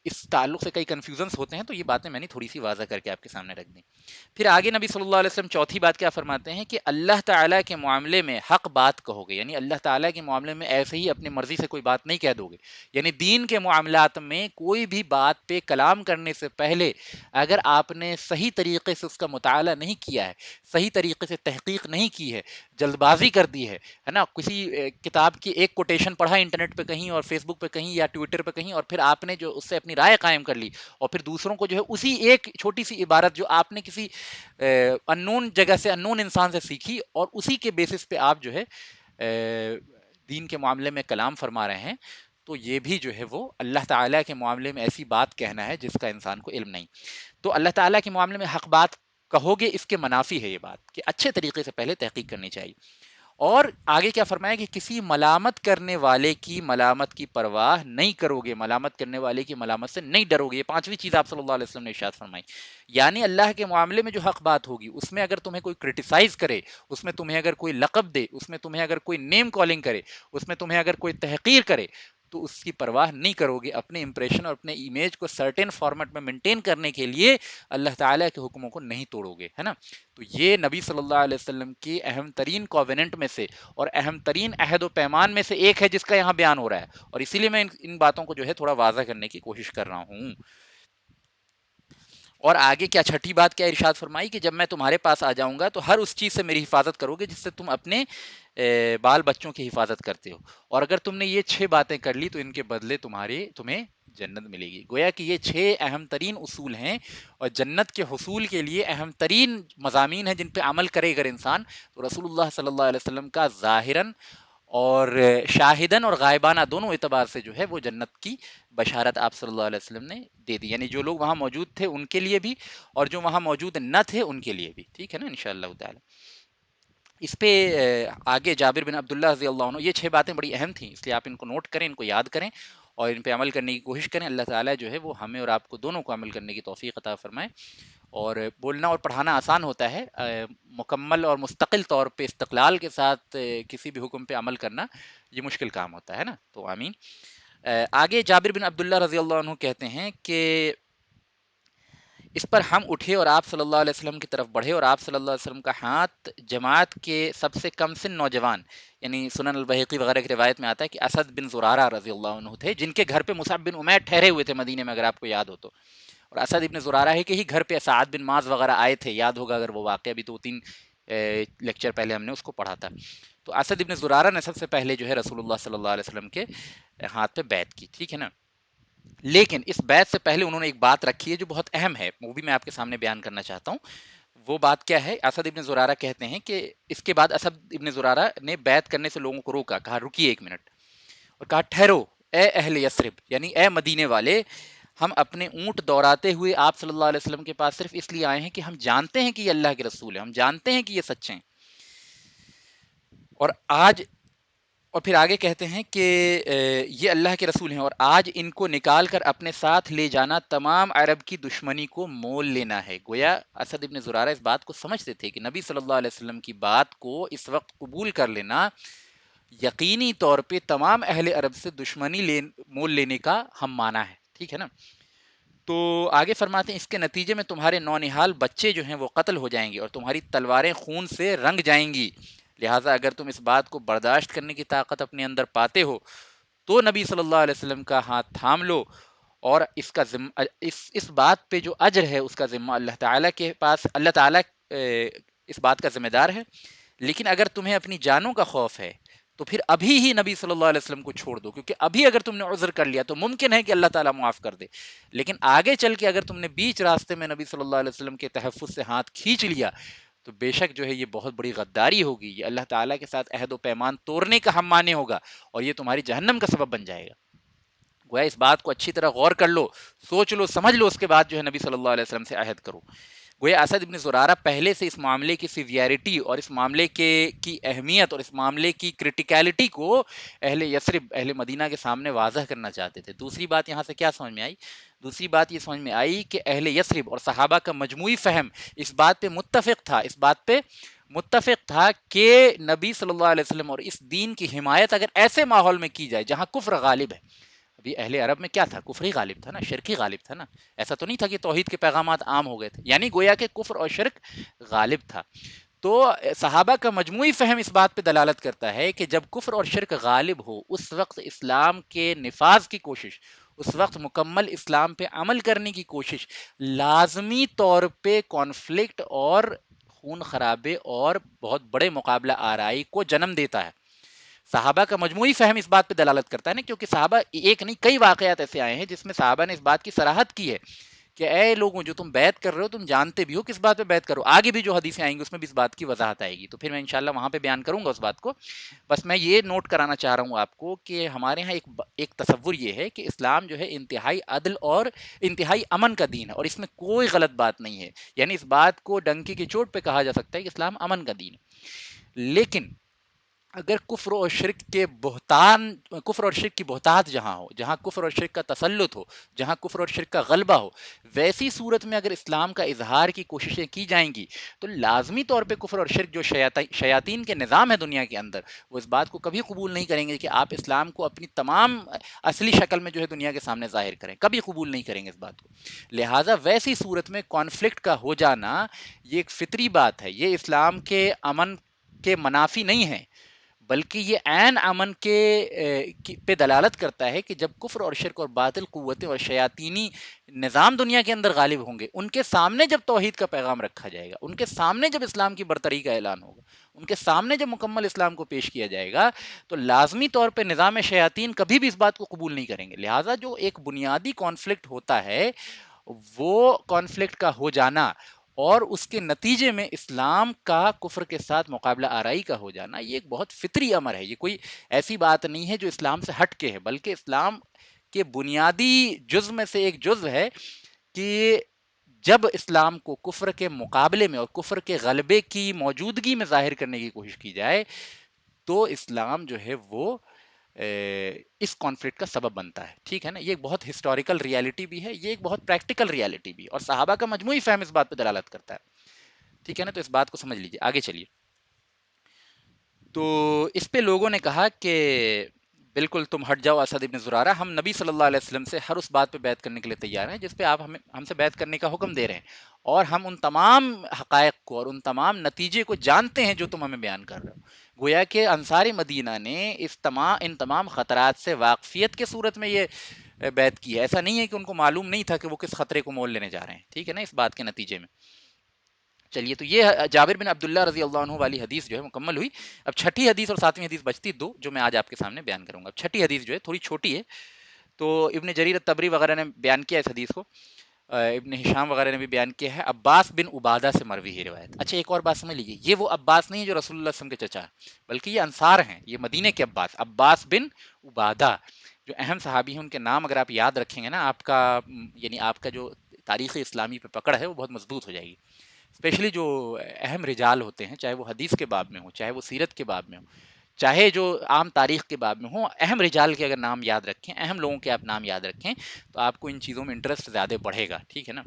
اس تعلق سے کئی کنفیوژنس ہوتے ہیں، تو یہ باتیں میں نے تھوڑی سی واضح کر کے آپ کے سامنے رکھ دیں۔ پھر آگے نبی صلی اللہ علیہ وسلم چوتھی بات کیا فرماتے ہیں کہ اللہ تعالیٰ کے معاملے میں حق بات کہو گے، یعنی اللہ تعالیٰ کے معاملے میں ایسے ہی اپنی مرضی سے کوئی بات نہیں کہہ دو گے، یعنی دین کے معاملات میں کوئی بھی بات پہ کلام کرنے سے پہلے اگر آپ نے صحیح طریقے سے اس کا مطالعہ نہیں کیا ہے، صحیح طریقے سے تحقیق نہیں کی ہے، جلد بازی کر دی ہے نا، کسی کتاب کی ایک کوٹیشن پڑھا انٹرنیٹ پہ کہیں اور فیس بک پہ کہیں یا ٹویٹر پہ کہیں اور پھر آپ نے جو اس سے اپنی رائے قائم کر لی اور پھر دوسروں کو جو ہے اسی ایک چھوٹی سی عبارت جو آپ نے کسی اننون جگہ سے، اننون انسان سے سیکھی اور اسی کے بیسس پہ آپ جو ہے دین کے معاملے میں کلام فرما رہے ہیں، تو یہ بھی جو ہے وہ اللہ تعالیٰ کے معاملے میں ایسی بات کہنا ہے جس کا انسان کو علم نہیں۔ تو اللہ تعالیٰ کے معاملے میں حق بات کہو گے، اس کے منافی ہے یہ بات کہ اچھے طریقے سے پہلے تحقیق کرنی چاہیے۔ اور آگے کیا فرمایا کہ کسی ملامت کرنے والے کی ملامت کی پرواہ نہیں کرو گے، ملامت کرنے والے کی ملامت سے نہیں ڈرو گے۔ یہ پانچویں چیز آپ صلی اللہ علیہ وسلم نے ارشاد فرمائی، یعنی اللہ کے معاملے میں جو حق بات ہوگی اس میں اگر تمہیں کوئی کرٹیسائز کرے، اس میں تمہیں اگر کوئی لقب دے، اس میں تمہیں اگر کوئی نیم کالنگ کرے، اس میں تمہیں اگر کوئی تحقیر کرے، تو اس کی پرواہ نہیں کرو گے، اپنے امپریشن اور اپنے امیج کو سرٹن فارمیٹ میں مینٹین کرنے کے لیے اللہ تعالیٰ کے حکموں کو نہیں توڑو گے، ہے نا؟ تو یہ نبی صلی اللہ علیہ وسلم کی اہم ترین کووننٹ میں سے اور اہم ترین عہد و پیمان میں سے ایک ہے جس کا یہاں بیان ہو رہا ہے، اور اسی لیے میں ان باتوں کو جو ہے تھوڑا واضح کرنے کی کوشش کر رہا ہوں۔ اور آگے کیا چھٹی بات کیا ارشاد فرمائی کہ جب میں تمہارے پاس آ جاؤں گا تو ہر اس چیز سے میری حفاظت کرو گے جس سے تم اپنے بال بچوں کی حفاظت کرتے ہو، اور اگر تم نے یہ 6 باتیں کر لی تو ان کے بدلے تمہیں جنت ملے گی۔ گویا کہ یہ 6 اہم ترین اصول ہیں اور جنت کے حصول کے لیے اہم ترین مضامین ہیں جن پہ عمل کرے اگر انسان، تو رسول اللہ صلی اللہ علیہ وسلم کا ظاہراً اور شاہدن اور غائبانہ دونوں اعتبار سے جو ہے وہ جنت کی بشارت آپ صلی اللہ علیہ وسلم نے دے دی، یعنی جو لوگ وہاں موجود تھے ان کے لیے بھی اور جو وہاں موجود نہ تھے ان کے لیے بھی، ٹھیک ہے نا انشاءاللہ تعالی۔ اس پہ آگے جابر بن عبداللہ رضی اللہ عنہ، یہ 6 باتیں بڑی اہم تھیں، اس لیے آپ ان کو نوٹ کریں، ان کو یاد کریں اور ان پہ عمل کرنے کی کوشش کریں۔ اللہ تعالیٰ جو ہے وہ ہمیں اور آپ کو دونوں کو عمل کرنے کی توفیق عطا فرمائے۔ اور بولنا اور پڑھانا آسان ہوتا ہے، مکمل اور مستقل طور پہ استقلال کے ساتھ کسی بھی حکم پہ عمل کرنا یہ مشکل کام ہوتا ہے نا، تو آمین۔ آگے جابر بن عبداللہ رضی اللہ عنہ کہتے ہیں کہ اس پر ہم اٹھے اور آپ صلی اللہ علیہ وسلم کی طرف بڑھے اور آپ صلی اللہ علیہ وسلم کا ہاتھ جماعت کے سب سے کم سن نوجوان، یعنی سنن البیہقی وغیرہ کی روایت میں آتا ہے کہ اسد بن زرارہ رضی اللہ عنہ تھے، جن کے گھر پہ مصعب بن عمیر ٹھہرے ہوئے تھے مدینے میں، اگر آپ کو یاد ہو تو۔ اور اسد ابن زرارہ ہے کہ ہی گھر پہ سعد بن معاذ وغیرہ آئے تھے، یاد ہوگا اگر وہ واقعہ، بھی 2-3 لیکچر پہلے ہم نے اس کو پڑھا تھا۔ تو اسد ابن زرارہ نے سب سے پہلے جو ہے رسول اللہ صلی اللہ علیہ وسلم کے ہاتھ پہ بیعت کی، ٹھیک ہے نا۔ لیکن اس بیعت سے پہلے انہوں نے ایک بات رکھی ہے جو بہت اہم ہے، وہ بھی میں آپ کے سامنے بیان کرنا چاہتا ہوں۔ وہ بات کیا ہے؟ اسد ابن زرارہ کہتے ہیں کہ اس کے بعد اسد ابن زرارہ نے بیعت کرنے سے لوگوں کو روکا، کہا رکیے 1 منٹ، اور کہا ٹھہرو اے اہل یثرب، یعنی اے مدینے والے، ہم اپنے اونٹ دوڑاتے ہوئے آپ صلی اللہ علیہ وسلم کے پاس صرف اس لیے آئے ہیں کہ ہم جانتے ہیں کہ یہ اللہ کے رسول ہیں، ہم جانتے ہیں کہ یہ سچے ہیں، اور آج، اور پھر آگے کہتے ہیں کہ یہ اللہ کے رسول ہیں اور آج ان کو نکال کر اپنے ساتھ لے جانا تمام عرب کی دشمنی کو مول لینا ہے۔ گویا اسد ابن زرارہ اس بات کو سمجھتے تھے کہ نبی صلی اللہ علیہ وسلم کی بات کو اس وقت قبول کر لینا یقینی طور پہ تمام اہل عرب سے دشمنی مول لینے کا ہم مانا ہے، ٹھیک ہے نا۔ تو آگے فرماتے ہیں اس کے نتیجے میں تمہارے نونہال بچے جو ہیں وہ قتل ہو جائیں گے اور تمہاری تلواریں خون سے رنگ جائیں گی، لہٰذا اگر تم اس بات کو برداشت کرنے کی طاقت اپنے اندر پاتے ہو تو نبی صلی اللہ علیہ وسلم کا ہاتھ تھام لو، اور اس کا اس بات پہ جو اجر ہے اس کا ذمہ اللہ تعالیٰ کے پاس، اللہ تعالیٰ اس بات کا ذمہ دار ہے۔ لیکن اگر تمہیں اپنی جانوں کا خوف ہے تو پھر ابھی ہی نبی صلی اللہ علیہ وسلم کو چھوڑ دو، کیونکہ ابھی اگر تم نے عذر کر لیا تو ممکن ہے کہ اللہ تعالیٰ معاف کر دے، لیکن آگے چل کے اگر تم نے بیچ راستے میں نبی صلی اللہ علیہ وسلم کے تحفظ سے ہاتھ کھینچ لیا تو بے شک جو ہے یہ بہت بڑی غداری ہوگی، یہ اللہ تعالیٰ کے ساتھ عہد و پیمان توڑنے کا ہم مانے ہوگا اور یہ تمہاری جہنم کا سبب بن جائے گا۔ گویا اس بات کو اچھی طرح غور کر لو، سوچ لو، سمجھ لو، اس کے بعد جو ہے نبی صلی اللہ علیہ وسلم سے عہد کرو۔ گویا اسد ابن زرارہ پہلے سے اس معاملے کی سیویریٹی اور اس معاملے کی اہمیت اور اس معاملے کی کرٹیکلٹی کو اہل یثرب، اہل مدینہ کے سامنے واضح کرنا چاہتے تھے۔ دوسری بات یہاں سے کیا سمجھ میں آئی؟ دوسری بات یہ سمجھ میں آئی کہ اہل یثرب اور صحابہ کا مجموعی فہم اس بات پہ متفق تھا، اس بات پہ متفق تھا کہ نبی صلی اللہ علیہ وسلم اور اس دین کی حمایت اگر ایسے ماحول میں کی جائے جہاں کفر غالب ہے، ابھی اہل عرب میں کیا تھا؟ کفر ہی غالب تھا نا، شرک ہی غالب تھا نا، ایسا تو نہیں تھا کہ توحید کے پیغامات عام ہو گئے تھے، یعنی گویا کہ کفر اور شرک غالب تھا۔ تو صحابہ کا مجموعی فہم اس بات پہ دلالت کرتا ہے کہ جب کفر اور شرک غالب ہو اس وقت اسلام کے نفاذ کی کوشش، اس وقت مکمل اسلام پہ عمل کرنے کی کوشش لازمی طور پہ کانفلکٹ اور خون خرابے اور بہت بڑے مقابلہ آرائی کو جنم دیتا ہے۔ صحابہ کا مجموعی فہم اس بات پہ دلالت کرتا ہے نا، کیونکہ صحابہ ایک نہیں کئی واقعات ایسے آئے ہیں جس میں صحابہ نے اس بات کی صراحت کی ہے کہ اے لوگوں جو تم بیعت کر رہے ہو تم جانتے بھی ہو کس بات پہ بیعت کرو، آگے بھی جو حدیثیں آئیں گی اس میں بھی اس بات کی وضاحت آئے گی، تو پھر میں انشاءاللہ وہاں پہ بیان کروں گا اس بات کو۔ بس میں یہ نوٹ کرانا چاہ رہا ہوں آپ کو کہ ہمارے ہاں ایک تصور یہ ہے کہ اسلام جو ہے انتہائی عدل اور انتہائی امن کا دین ہے، اور اس میں کوئی غلط بات نہیں ہے، یعنی اس بات کو ڈنکی کی چوٹ پہ کہا جا سکتا ہے کہ اسلام امن کا دین ہے۔ لیکن اگر کفر اور شرک کے بہتان، کفر اور شرک کی بہتات جہاں ہو، جہاں کفر اور شرک کا تسلط ہو، جہاں کفر اور شرک کا غلبہ ہو، ویسی صورت میں اگر اسلام کا اظہار کی کوششیں کی جائیں گی تو لازمی طور پہ کفر اور شرک جو شیاطین کے نظام ہے دنیا کے اندر، وہ اس بات کو کبھی قبول نہیں کریں گے کہ آپ اسلام کو اپنی تمام اصلی شکل میں جو ہے دنیا کے سامنے ظاہر کریں، کبھی قبول نہیں کریں گے اس بات کو۔ لہٰذا ویسی صورت میں کانفلکٹ کا ہو جانا یہ ایک فطری بات ہے، یہ اسلام کے امن کے منافی نہیں ہے، بلکہ یہ عین امن پہ دلالت کرتا ہے کہ جب کفر اور شرک اور باطل قوتیں اور شیاطینی نظام دنیا کے اندر غالب ہوں گے، ان کے سامنے جب توحید کا پیغام رکھا جائے گا، ان کے سامنے جب اسلام کی برتری کا اعلان ہوگا، ان کے سامنے جب مکمل اسلام کو پیش کیا جائے گا تو لازمی طور پہ نظام شیاطین کبھی بھی اس بات کو قبول نہیں کریں گے۔ لہٰذا جو ایک بنیادی کانفلکٹ ہوتا ہے وہ کانفلکٹ کا ہو جانا اور اس کے نتیجے میں اسلام کا کفر کے ساتھ مقابلہ آرائی کا ہو جانا، یہ ایک بہت فطری امر ہے، یہ کوئی ایسی بات نہیں ہے جو اسلام سے ہٹ کے ہے، بلکہ اسلام کے بنیادی جز میں سے ایک جز ہے کہ جب اسلام کو کفر کے مقابلے میں اور کفر کے غلبے کی موجودگی میں ظاہر کرنے کی کوشش کی جائے تو اسلام جو ہے وہ اس کانفلکٹ کا سبب بنتا ہے، ٹھیک ہے نا؟ یہ ایک بہت ہسٹوریکل ریالٹی بھی ہے، یہ ایک بہت پریکٹیکل ریالٹی بھی ہے، اور صحابہ کا مجموعی فہم اس بات پہ دلالت کرتا ہے، ٹھیک ہے نا؟ تو اس بات کو سمجھ لیجیے، آگے چلیے۔ تو اس پہ لوگوں نے کہا کہ بالکل تم ہٹ جاؤ اسد ابن زرارہ، ہم نبی صلی اللہ علیہ وسلم سے ہر اس بات پہ بیعت کرنے کے لیے تیار ہیں جس پہ آپ ہم سے بیعت کرنے کا حکم دے رہے ہیں، اور ہم ان تمام حقائق کو اور ان تمام نتیجے کو جانتے ہیں جو تم ہمیں بیان کر رہے ہو۔ گویا کہ انصار مدینہ نے ان تمام خطرات سے واقفیت کے صورت میں یہ بیعت کی ہے، ایسا نہیں ہے کہ ان کو معلوم نہیں تھا کہ وہ کس خطرے کو مول لینے جا رہے ہیں، ٹھیک ہے نا؟ اس بات کے نتیجے میں چلیے، تو یہ جابر بن عبداللہ رضی اللہ عنہ والی حدیث جو ہے مکمل ہوئی۔ اب چھٹی حدیث اور ساتویں حدیث بچتی دو جو میں آج آپ کے سامنے بیان کروں گا۔ اب چھٹی حدیث جو ہے تھوڑی چھوٹی ہے، تو ابن جریر الطبری وغیرہ نے بیان کیا اس حدیث کو، ابن ہشام وغیرہ نے بھی بیان کیا ہے، عباس بن عبادہ سے مروی ہے روایت۔ اچھا ایک اور بات سمجھ لیجیے، یہ وہ عباس نہیں ہے جو رسول اللہ صلی اللہ علیہ وسلم کے چچا ہے، بلکہ یہ انصار ہیں، یہ مدینے کے عباس بن عبادہ جو اہم صحابی ہیں، ان کے نام اگر آپ یاد رکھیں گے نا، آپ کا یعنی آپ کا جو تاریخ اسلامی پہ پکڑ ہے وہ بہت مضبوط ہو جائے گی، اسپیشلی جو اہم رجال ہوتے ہیں، چاہے وہ حدیث کے باب میں ہو، چاہے وہ سیرت کے باب میں ہو، چاہے جو عام تاریخ کے باب میں ہوں، اہم رجال کے اگر نام یاد رکھیں، اہم لوگوں کے آپ نام یاد رکھیں تو آپ کو ان چیزوں میں انٹرسٹ زیادہ بڑھے گا، ٹھیک ہے نا؟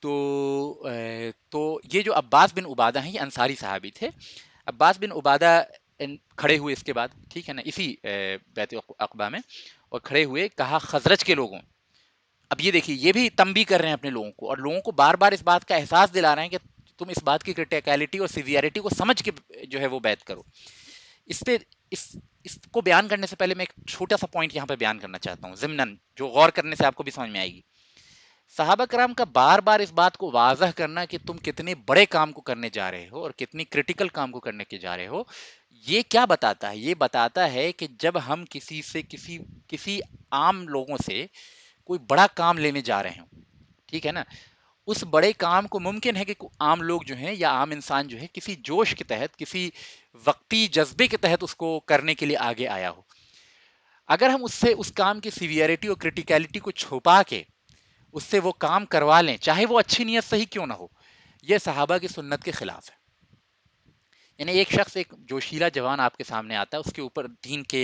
تو یہ جو عباس بن عبادہ ہیں یہ انصاری صحابی تھے۔ عباس بن عبادہ کھڑے ہوئے اس کے بعد، ٹھیک ہے نا، اسی بیعت عقبہ میں، اور کھڑے ہوئے کہا خزرج کے لوگوں، اب یہ دیکھیے یہ بھی تنبیہ کر رہے ہیں اپنے لوگوں کو، اور لوگوں کو بار بار اس بات کا احساس دلا رہے ہیں کہ تم اس بات کی کرٹیکلٹی اور سیویئرٹی کو سمجھ کے جو ہے وہ بیعت کرو۔ اس پہ اس اس کو بیان کرنے سے پہلے میں ایک چھوٹا سا پوائنٹ یہاں پہ بیان کرنا چاہتا ہوں ضمناً، جو غور کرنے سے آپ کو بھی سمجھ میں آئے گی۔ صحابہ کرام کا بار بار اس بات کو واضح کرنا کہ تم کتنے بڑے کام کو کرنے جا رہے ہو اور کتنی کرٹیکل کام کو کرنے کے جا رہے ہو، یہ کیا بتاتا ہے؟ یہ بتاتا ہے کہ جب ہم کسی عام لوگوں سے کوئی بڑا کام لینے جا رہے ہوں، ٹھیک ہے نا، اس بڑے کام کو ممکن ہے کہ عام لوگ جو ہیں یا عام انسان جو ہے کسی جوش کے تحت، کسی وقتی جذبے کے تحت اس کو کرنے کے لیے آگے آیا ہو، اگر ہم اس کام کی سیویئرٹی اور کرٹیکلٹی کو چھپا کے اس سے وہ کام کروا لیں، چاہے وہ اچھی نیت سے ہی کیوں نہ ہو، یہ صحابہ کی سنت کے خلاف ہے۔ یعنی ایک شخص، ایک جوشیلا جوان آپ کے سامنے آتا ہے، اس کے اوپر دین کے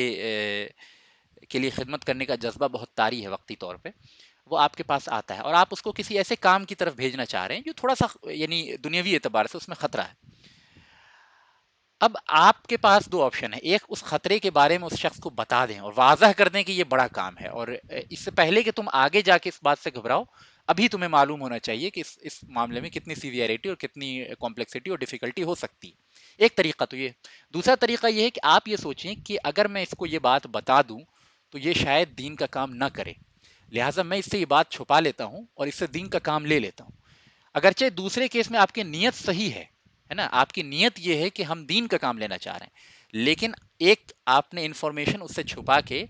لیے خدمت کرنے کا جذبہ بہت طاری ہے وقتی طور پہ، وہ آپ کے پاس آتا ہے اور آپ اس کو کسی ایسے کام کی طرف بھیجنا چاہ رہے ہیں جو تھوڑا سا یعنی دنیاوی اعتبار سے اس میں خطرہ ہے۔ اب آپ کے پاس دو آپشن ہے، ایک اس خطرے کے بارے میں اس شخص کو بتا دیں اور واضح کر دیں کہ یہ بڑا کام ہے، اور اس سے پہلے کہ تم آگے جا کے اس بات سے گھبراؤ، ابھی تمہیں معلوم ہونا چاہیے کہ اس معاملے میں کتنی سیویئرٹی اور کتنی کمپلیکسٹی اور ڈیفیکلٹی ہو سکتی ہے۔ ایک طریقہ تو یہ، دوسرا طریقہ یہ ہے کہ آپ یہ سوچیں کہ اگر میں اس کو یہ بات بتا دوں تو یہ شاید دین کا کام نہ کرے، لہٰذا میں اس سے یہ بات چھپا لیتا ہوں اور اس سے دین کا کام لے لیتا ہوں۔ اگرچہ دوسرے کیس میں آپ کی نیت صحیح ہے نا، آپ کی نیت یہ ہے کہ ہم دین کا کام لینا چاہ رہے ہیں، لیکن ایک آپ نے انفارمیشن اس سے چھپا کے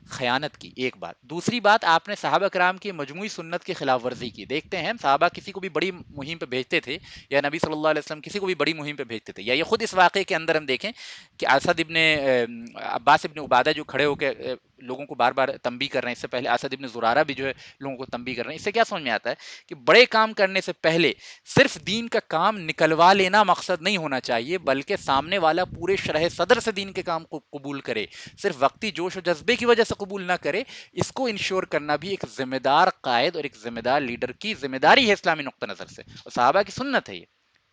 خیانت کی، ایک بات، دوسری بات آپ نے صحابہ کرام کی مجموعی سنت کی خلاف ورزی کی۔ دیکھتے ہیں صحابہ کسی کو بھی بڑی مہم پہ بھیجتے تھے، یا نبی صلی اللہ علیہ وسلم کسی کو بھی بڑی مہم پہ بھیجتے تھے، یا یہ خود اس واقعے کے اندر ہم دیکھیں کہ عباس ابن عبادہ جو کھڑے ہو کے لوگوں کو بار بار تنبیہ کر رہے ہیں، اس سے پہلے اسد ابن زرارہ بھی جو ہے لوگوں کو تنبیہ کر رہے ہیں، اس سے کیا سمجھ میں آتا ہے کہ بڑے کام کرنے سے پہلے صرف دین کا کام نکلوا لینا مقصد نہیں ہونا چاہیے، بلکہ سامنے والا پورے شرح صدر سے دین کے کام کو قبول کرے، صرف وقتی جوش و جذبے کی وجہ سے قبول نہ کرے۔ اس کو انشور کرنا بھی ایک ذمہ دار قائد اور ایک ذمہ دار لیڈر کی ذمہ داری ہے اسلامی نقطہ نظر سے، اور صحابہ کی سنت ہے یہ،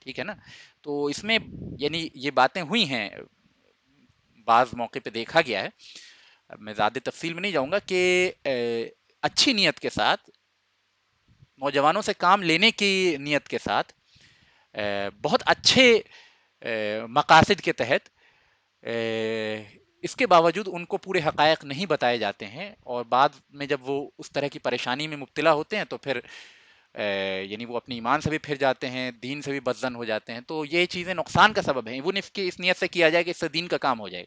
ٹھیک ہے نا؟ تو اس میں یعنی یہ باتیں ہوئی ہیں، بعض موقع پہ دیکھا گیا ہے، میں زیادہ تفصیل میں نہیں جاؤں گا کہ اچھی نیت کے ساتھ، نوجوانوں سے کام لینے کی نیت کے ساتھ، بہت اچھے مقاصد کے تحت، اس کے باوجود ان کو پورے حقائق نہیں بتائے جاتے ہیں، اور بعد میں جب وہ اس طرح کی پریشانی میں مبتلا ہوتے ہیں تو پھر یعنی وہ اپنے ایمان سے بھی پھر جاتے ہیں، دین سے بھی بدظن ہو جاتے ہیں، تو یہ چیزیں نقصان کا سبب ہیں، وہ اس نیت سے کیا جائے کہ اس سے دین کا کام ہو جائے۔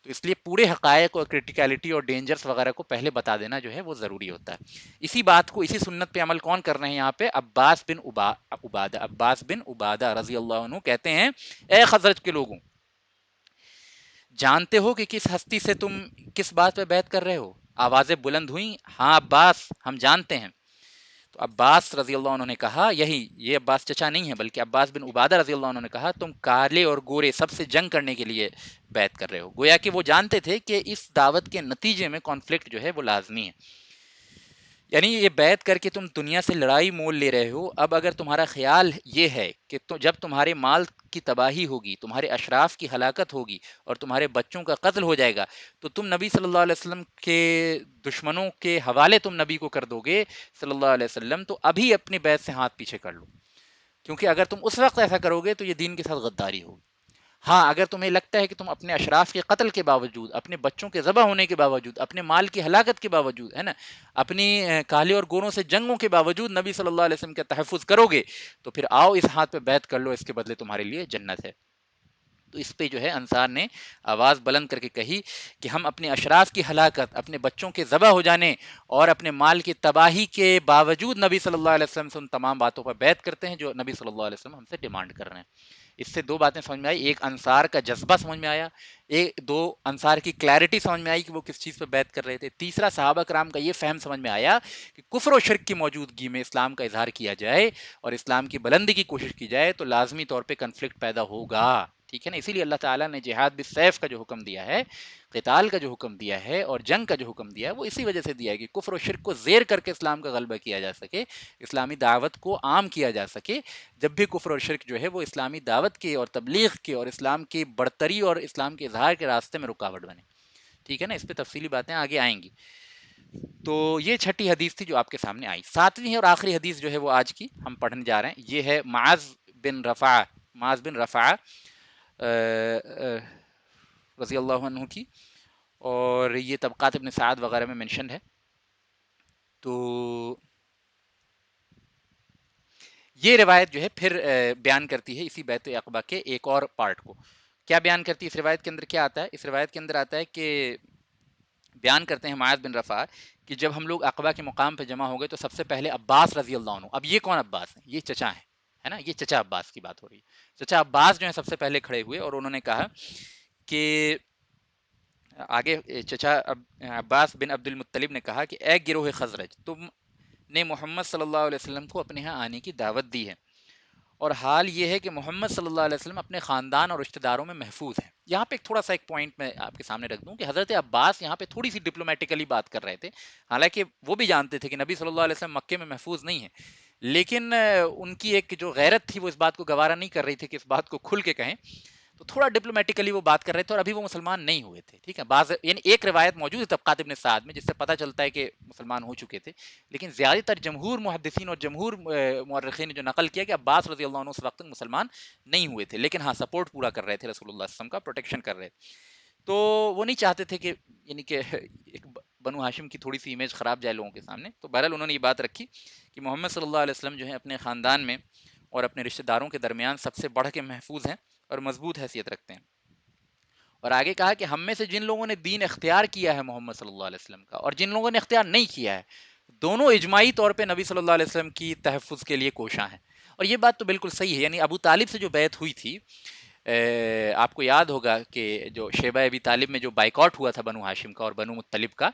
تو اس لیے پورے حقائق اور کرٹیکلٹی اور ڈینجرز وغیرہ کو پہلے بتا دینا جو ہے وہ ضروری ہوتا ہے. اسی بات کو، اسی سنت پہ عمل کون کر رہے ہیں یہاں پہ؟ عباس بن عبادہ رضی اللہ عنہ کہتے ہیں اے خزرج کے لوگوں، جانتے ہو کہ کس ہستی سے تم کس بات پہ بیعت کر رہے ہو؟ آوازیں بلند ہوئیں، ہاں عباس ہم جانتے ہیں. تو عباس رضی اللہ عنہ نے کہا، یہ عباس چچا نہیں ہے بلکہ عباس بن عبادہ رضی اللہ عنہ نے کہا، تم کالے اور گورے سب سے جنگ کرنے کے لیے بیعت کر رہے ہو. گویا کہ وہ جانتے تھے کہ اس دعوت کے نتیجے میں کانفلکٹ جو ہے وہ لازمی ہے. یعنی یہ بیعت کر کے تم دنیا سے لڑائی مول لے رہے ہو. اب اگر تمہارا خیال یہ ہے کہ جب تمہارے مال کی تباہی ہوگی، تمہارے اشراف کی ہلاکت ہوگی اور تمہارے بچوں کا قتل ہو جائے گا، تو تم نبی صلی اللہ علیہ وسلم کے دشمنوں کے حوالے تم نبی کو کر دو گے صلی اللہ علیہ وسلم، تو ابھی اپنی بیعت سے ہاتھ پیچھے کر لو، کیونکہ اگر تم اس وقت ایسا کرو گے تو یہ دین کے ساتھ غداری ہوگی. ہاں اگر تمہیں لگتا ہے کہ تم اپنے اشراف کے قتل کے باوجود، اپنے بچوں کے ذبح ہونے کے باوجود، اپنے مال کی ہلاکت کے باوجود، ہے نا، اپنی کالے اور گوروں سے جنگوں کے باوجود نبی صلی اللہ علیہ وسلم کا تحفظ کرو گے، تو پھر آؤ اس ہاتھ پہ بیعت کر لو، اس کے بدلے تمہارے لیے جنت ہے. تو اس پہ جو ہے انصار نے آواز بلند کر کے کہی کہ ہم اپنے اشراف کی ہلاکت، اپنے بچوں کے ذبح ہو جانے اور اپنے مال کی تباہی کے باوجود نبی صلی اللہ علیہ وسلم سے ان تمام باتوں پر بیعت کرتے ہیں جو نبی صلی اللہ علیہ وسلم ہم سے ڈیمانڈ کر رہے ہیں. اس سے دو باتیں سمجھ میں آئی، ایک انصار کا جذبہ سمجھ میں آیا، دو انصار کی کلیئرٹی سمجھ میں آئی کہ وہ کس چیز پہ بیعت کر رہے تھے. تیسرا صحابہ کرام کا یہ فہم سمجھ میں آیا کہ کفر و شرک کی موجودگی میں اسلام کا اظہار کیا جائے اور اسلام کی بلندی کی کوشش کی جائے تو لازمی طور پہ کنفلکٹ پیدا ہوگا. ٹھیک ہے نا، اسی لیے اللہ تعالیٰ نے جہاد بالسیف کا جو حکم دیا ہے، قتال کا جو حکم دیا ہے اور جنگ کا جو حکم دیا ہے، وہ اسی وجہ سے دیا ہے کہ کفر و شرک کو زیر کر کے اسلام کا غلبہ کیا جا سکے، اسلامی دعوت کو عام کیا جا سکے. جب بھی کفر اور شرک جو ہے وہ اسلامی دعوت کے اور تبلیغ کے اور اسلام کی برتری اور اسلام کے اظہار کے راستے میں رکاوٹ بنے. ٹھیک ہے نا، اس پہ تفصیلی باتیں آگے آئیں گی. تو یہ چھٹی حدیث تھی جو آپ کے سامنے آئی. ساتویں اور آخری حدیث جو ہے وہ آج کی ہم پڑھنے جا رہے ہیں، یہ ہے معاذ بن رفع رضی اللہ عنہ کی، اور یہ طبقات ابن سعد وغیرہ میں منشن ہے. تو یہ روایت جو ہے پھر بیان کرتی ہے اسی بیعت عقبہ کے ایک اور پارٹ کو. کیا بیان کرتی ہے اس روایت کے اندر؟ کیا آتا ہے اس روایت کے اندر؟ آتا ہے کہ بیان کرتے ہیں معاذ بن رفع کہ جب ہم لوگ عقبہ کے مقام پہ جمع ہو گئے تو سب سے پہلے عباس رضی اللہ عنہ، اب یہ کون عباس ہیں؟ یہ چچا ہیں، ہے نا، یہ چچا عباس کی بات ہو رہی ہے. چچا عباس جو ہے سب سے پہلے کھڑے ہوئے اور انہوں نے کہا کہ آگے چچا عباس بن عبد المطلب نے کہا کہ اے گروہ خزرج، تم نے محمد صلی اللہ علیہ وسلم کو اپنے ہاں آنے کی دعوت دی ہے، اور حال یہ ہے کہ محمد صلی اللہ علیہ وسلم اپنے خاندان اور رشتہ داروں میں محفوظ ہیں. یہاں پہ تھوڑا سا ایک پوائنٹ میں آپ کے سامنے رکھ دوں کہ حضرت عباس یہاں پہ تھوڑی سی ڈپلومیٹیکلی بات کر رہے تھے، حالانکہ وہ بھی جانتے تھے کہ نبی صلی اللہ علیہ وسلم مکے میں محفوظ نہیں ہے، لیکن ان کی ایک جو غیرت تھی وہ اس بات کو گوارا نہیں کر رہی تھی کہ اس بات کو کھل کے کہیں، تو تھوڑا ڈپلومیٹیکلی وہ بات کر رہے تھے اور ابھی وہ مسلمان نہیں ہوئے تھے. ٹھیک ہے، بعض یعنی ایک روایت موجود ہے طبقات ابن سعد میں جس سے پتہ چلتا ہے کہ مسلمان ہو چکے تھے، لیکن زیادہ تر جمہور محدثین اور جمہور مورخین نے جو نقل کیا کہ عباس رضی اللہ عنہ اس وقت تک مسلمان نہیں ہوئے تھے، لیکن ہاں سپورٹ پورا کر رہے تھے رسول اللہ صلی اللہ علیہ وسلم کا، پروٹیکشن کر رہے تھے. تو وہ نہیں چاہتے تھے کہ یعنی کہ ایک بنو ہاشم کی تھوڑی سی امیج خراب جائے لوگوں کے سامنے. تو بہرحال انہوں نے یہ بات رکھی کہ محمد صلی اللہ علیہ وسلم جو ہے اپنے خاندان میں اور اپنے رشتہ داروں کے درمیان سب سے بڑھ کے محفوظ ہیں اور مضبوط حیثیت رکھتے ہیں. اور آگے کہا کہ ہم میں سے جن لوگوں نے دین اختیار کیا ہے محمد صلی اللہ علیہ وسلم کا اور جن لوگوں نے اختیار نہیں کیا ہے، دونوں اجماعی طور پہ نبی صلی اللہ علیہ وسلم کی تحفظ کے لیے کوشاں ہیں. اور یہ بات تو بالکل صحیح ہے. یعنی ابو طالب سے جو بیعت ہوئی تھی، آپ کو یاد ہوگا کہ جو شیبہ ابی طالب میں جو بائیکاٹ ہوا تھا بنو ہاشم کا اور بنو مطلب کا،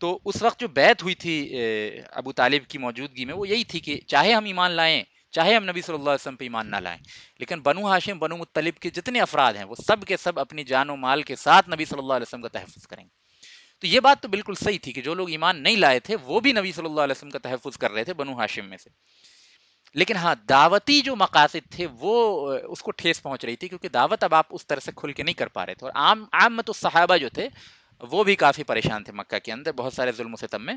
تو اس وقت جو بیعت ہوئی تھی ابو طالب کی موجودگی میں، وہ یہی تھی کہ چاہے ہم ایمان لائیں، چاہے ہم نبی صلی اللہ علیہ وسلم پہ ایمان نہ لائیں، لیکن بنو ہاشم بنو مطلب کے جتنے افراد ہیں وہ سب کے سب اپنی جان و مال کے ساتھ نبی صلی اللہ علیہ وسلم کا تحفظ کریں گے. تو یہ بات تو بالکل صحیح تھی کہ جو لوگ ایمان نہیں لائے تھے وہ بھی نبی صلی اللہ علیہ وسلم کا تحفظ کر رہے تھے بنو ہاشم میں سے. لیکن ہاں دعوتی جو مقاصد تھے وہ اس کو ٹھیس پہنچ رہی تھی، کیونکہ دعوت اب آپ اس طرح سے کھل کے نہیں کر پا رہے تھے، اور عامت الصحابہ جو تھے وہ بھی کافی پریشان تھے مکہ کے اندر، بہت سارے ظلم و ستم میں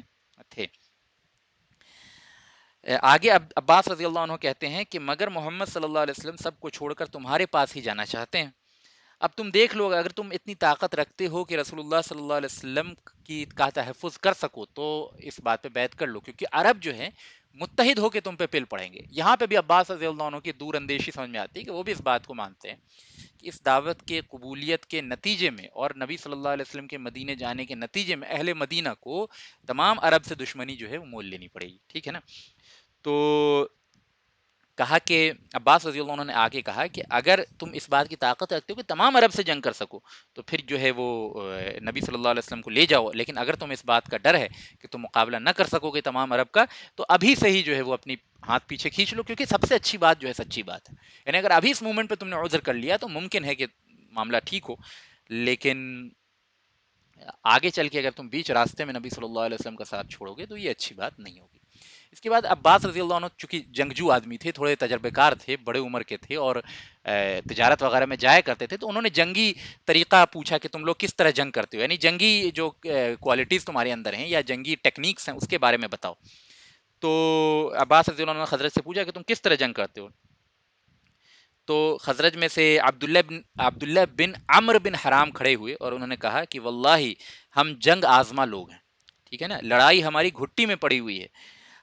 تھے. آگے عباس رضی اللہ عنہ کہتے ہیں کہ مگر محمد صلی اللہ علیہ وسلم سب کو چھوڑ کر تمہارے پاس ہی جانا چاہتے ہیں. اب تم دیکھ لو، اگر تم اتنی طاقت رکھتے ہو کہ رسول اللہ صلی اللہ علیہ وسلم کی کا تحفظ کر سکو تو اس بات پہ بیعت کر لو، کیونکہ عرب جو ہے متحد ہو کے تم پہ پل پڑیں گے. یہاں پہ بھی عباس رضی اللہ عنہ کی دور اندیشی سمجھ میں آتی ہے کہ وہ بھی اس بات کو مانتے ہیں کہ اس دعوت کے قبولیت کے نتیجے میں اور نبی صلی اللہ علیہ وسلم کے مدینے جانے کے نتیجے میں اہل مدینہ کو تمام عرب سے دشمنی جو ہے وہ مول لینی پڑے گی. ٹھیک ہے نا. تو کہا کہ عباس رضی اللہ عنہ نے آ کے کہا کہ اگر تم اس بات کی طاقت رکھتے ہو کہ تمام عرب سے جنگ کر سکو تو پھر جو ہے وہ نبی صلی اللہ علیہ وسلم کو لے جاؤ، لیکن اگر تم اس بات کا ڈر ہے کہ تم مقابلہ نہ کر سکو گے تمام عرب کا تو ابھی سے ہی جو ہے وہ اپنی ہاتھ پیچھے کھینچ لو، کیونکہ سب سے اچھی بات جو ہے سچی بات ہے. یعنی اگر ابھی اس مومنٹ پہ تم نے عذر کر لیا تو ممکن ہے کہ معاملہ ٹھیک ہو، لیکن آگے چل کے اگر تم بیچ راستے میں نبی صلی اللہ علیہ وسلم کا ساتھ چھوڑو گے تو یہ اچھی بات نہیں ہوگی. اس کے بعد عباس رضی اللہ عنہ چونکہ جنگجو آدمی تھے، تھوڑے تجربے کار تھے، بڑے عمر کے تھے اور تجارت وغیرہ میں جایا کرتے تھے، تو انہوں نے جنگی طریقہ پوچھا کہ تم لوگ کس طرح جنگ کرتے ہو، یعنی جنگی جو کوالٹیز تمہارے اندر ہیں یا جنگی ٹیکنیکس ہیں اس کے بارے میں بتاؤ. تو عباس رضی اللہ عنہ نے حضرت سے پوچھا کہ تم کس طرح جنگ کرتے ہو. تو خزرج میں سے عبداللہ بن عمر بن حرام کھڑے ہوئے اور انہوں نے کہا کہ واللہ ہم جنگ آزما لوگ ہیں. ٹھیک ہے نا. لڑائی ہماری گھٹی میں پڑی ہوئی ہے،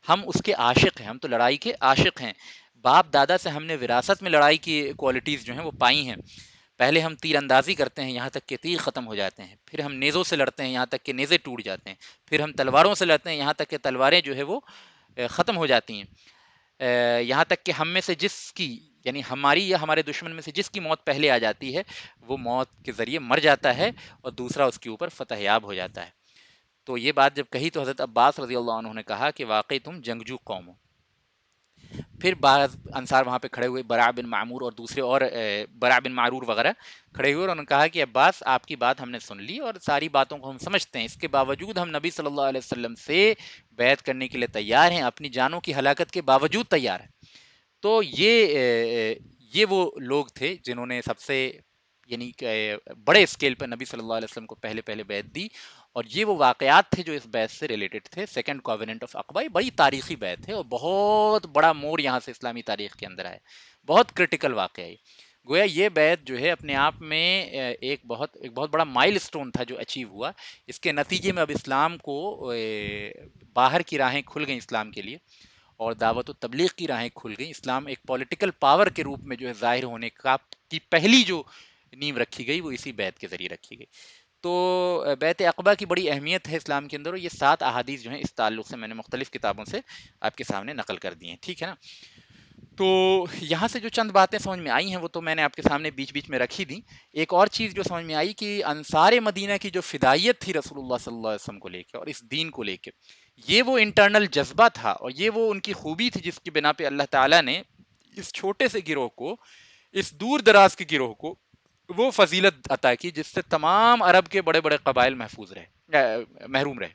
ہم اس کے عاشق ہیں، ہم تو لڑائی کے عاشق ہیں. باپ دادا سے ہم نے وراثت میں لڑائی کی کوالٹیز جو ہیں وہ پائی ہیں. پہلے ہم تیر اندازی کرتے ہیں یہاں تک کہ تیر ختم ہو جاتے ہیں، پھر ہم نیزوں سے لڑتے ہیں یہاں تک کہ نیزے ٹوٹ جاتے ہیں، پھر ہم تلواروں سے لڑتے ہیں یہاں تک کہ تلواریں جو ہے وہ ختم ہو جاتی ہیں. یہاں تک کہ ہم میں سے جس کی یعنی ہماری یا ہمارے دشمن میں سے جس کی موت پہلے آ جاتی ہے وہ موت کے ذریعے مر جاتا ہے اور دوسرا اس کے اوپر فتح یاب ہو جاتا ہے. تو یہ بات جب کہی تو حضرت عباس رضی اللہ عنہ نے کہا کہ واقعی تم جنگجو قوم ہو. پھر بعض انصار وہاں پہ کھڑے ہوئے، برا بن معمور اور دوسرے اور برا بن معرور وغیرہ کھڑے ہوئے اور انہوں نے کہا کہ عباس آپ کی بات ہم نے سن لی اور ساری باتوں کو ہم سمجھتے ہیں، اس کے باوجود ہم نبی صلی اللہ علیہ وسلم سے بیعت کرنے کے لیے تیار ہیں، اپنی جانوں کی ہلاکت کے باوجود تیار ہیں. تو یہ وہ لوگ تھے جنہوں نے سب سے یعنی کہ بڑے اسکیل پر نبی صلی اللہ علیہ وسلم کو پہلے بیعت دی، اور یہ وہ واقعات تھے جو اس بیعت سے ریلیٹڈ تھے. سیکنڈ کووننٹ آف عقبہ بڑی تاریخی بیعت ہے اور بہت بڑا موڑ یہاں سے اسلامی تاریخ کے اندر ہے، بہت کرٹیکل واقعہ ہے. گویا یہ بیعت جو ہے اپنے آپ میں ایک بہت بڑا مائل سٹون تھا جو اچیو ہوا. اس کے نتیجے میں اب اسلام کو باہر کی راہیں کھل گئیں اسلام کے لیے اور دعوت و تبلیغ کی راہیں کھل گئیں. اسلام ایک پولیٹیکل پاور کے روپ میں جو ہے ظاہر ہونے کی پہلی جو نیم رکھی گئی وہ اسی بیعت کے ذریعے رکھی گئی. تو بیعت عقبہ کی بڑی اہمیت ہے اسلام کے اندر، اور یہ 7 احادیث جو ہیں اس تعلق سے میں نے مختلف کتابوں سے آپ کے سامنے نقل کر دی ہیں. ٹھیک ہے نا. تو یہاں سے جو چند باتیں سمجھ میں آئی ہیں وہ تو میں نے آپ کے سامنے بیچ بیچ میں رکھی دی. ایک اور چیز جو سمجھ میں آئی کہ انصار مدینہ کی جو فدائیت تھی رسول اللہ صلی اللہ علیہ وسلم کو لے کے اور اس دین کو لے کے، یہ وہ انٹرنل جذبہ تھا اور یہ وہ ان کی خوبی تھی جس کی بنا پہ اللہ تعالیٰ نے اس چھوٹے سے گروہ کو، اس دور دراز کے گروہ کو وہ فضیلت عطا کی جس سے تمام عرب کے بڑے بڑے قبائل محروم رہے.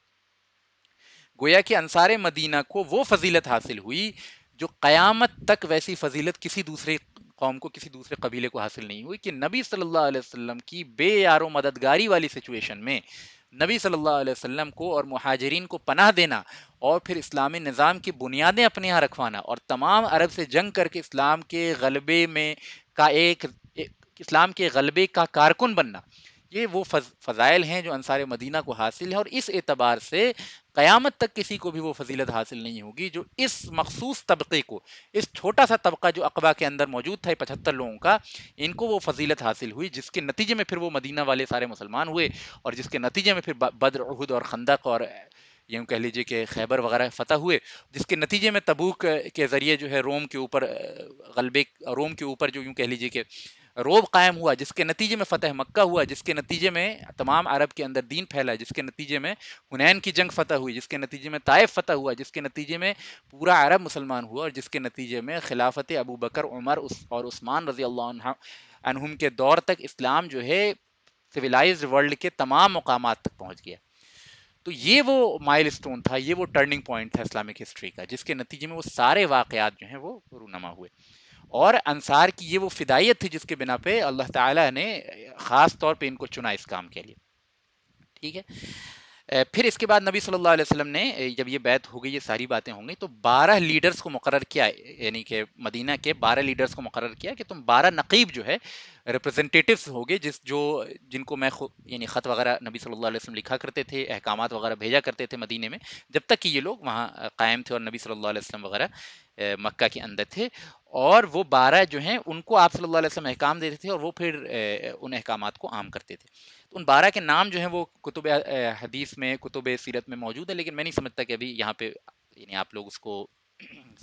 گویا کہ انصار مدینہ کو وہ فضیلت حاصل ہوئی جو قیامت تک ویسی فضیلت کسی دوسرے قوم کو، کسی دوسرے قبیلے کو حاصل نہیں ہوئی، کہ نبی صلی اللہ علیہ وسلم کی بے یار و مددگاری والی سچویشن میں نبی صلی اللہ علیہ وسلم کو اور مہاجرین کو پناہ دینا اور پھر اسلامی نظام کی بنیادیں اپنے یہاں رکھوانا اور تمام عرب سے جنگ کر کے اسلام کے غلبے میں کا اسلام کے غلبے کا کارکن بننا، یہ وہ فضائل ہیں جو انصار مدینہ کو حاصل ہے. اور اس اعتبار سے قیامت تک کسی کو بھی وہ فضیلت حاصل نہیں ہوگی جو اس مخصوص طبقے کو، اس چھوٹا سا طبقہ جو عقبہ کے اندر موجود تھا 75 لوگوں کا، ان کو وہ فضیلت حاصل ہوئی جس کے نتیجے میں پھر وہ مدینہ والے سارے مسلمان ہوئے اور جس کے نتیجے میں پھر بدر، احد اور خندق اور یوں کہہ لیجئے کہ خیبر وغیرہ فتح ہوئے، جس کے نتیجے میں تبوک کے ذریعے جو ہے روم کے اوپر غلبے، روم کے اوپر جو یوں کہہ لیجئے کہ روب قائم ہوا، جس کے نتیجے میں فتح مکہ ہوا، جس کے نتیجے میں تمام عرب کے اندر دین پھیلا، جس کے نتیجے میں حنین کی جنگ فتح ہوئی، جس کے نتیجے میں طائف فتح ہوا، جس کے نتیجے میں پورا عرب مسلمان ہوا اور جس کے نتیجے میں خلافت ابو بکر، عمر اور عثمان رضی اللہ عنہم کے دور تک اسلام جو ہے سویلائزڈ ورلڈ کے تمام مقامات تک پہنچ گیا. تو یہ وہ مائل سٹون تھا، یہ وہ ٹرننگ پوائنٹ تھا اسلامک ہسٹری کا، جس کے نتیجے میں وہ سارے واقعات جو ہیں وہ رونما ہوئے. اور انصار کی یہ وہ فدائیت تھی جس کے بنا پہ اللہ تعالیٰ نے خاص طور پہ ان کو چنا اس کام کے لیے. ٹھیک ہے. پھر اس کے بعد نبی صلی اللہ علیہ وسلم نے جب یہ بیعت ہو گئی، یہ ساری باتیں ہوں گئی، تو 12 لیڈرز کو مقرر کیا، یعنی کہ مدینہ کے 12 لیڈرز کو مقرر کیا کہ تم 12 نقیب جو ہے ریپرزنٹیٹیوز ہوگے، جن کو میں یعنی خط وغیرہ نبی صلی اللہ علیہ وسلم لکھا کرتے تھے، احکامات وغیرہ بھیجا کرتے تھے مدینے میں، جب تک کہ یہ لوگ وہاں قائم تھے اور نبی صلی اللہ علیہ وسلم وغیرہ مکہ کے اندر تھے، اور وہ 12 جو ہیں ان کو آپ صلی اللہ علیہ وسلم احکام دیتے تھے اور وہ پھر ان احکامات کو عام کرتے تھے. تو ان 12 کے نام جو ہیں وہ کتب حدیث میں، کتب سیرت میں موجود ہے، لیکن میں نہیں سمجھتا کہ ابھی یہاں پہ یعنی آپ لوگ اس کو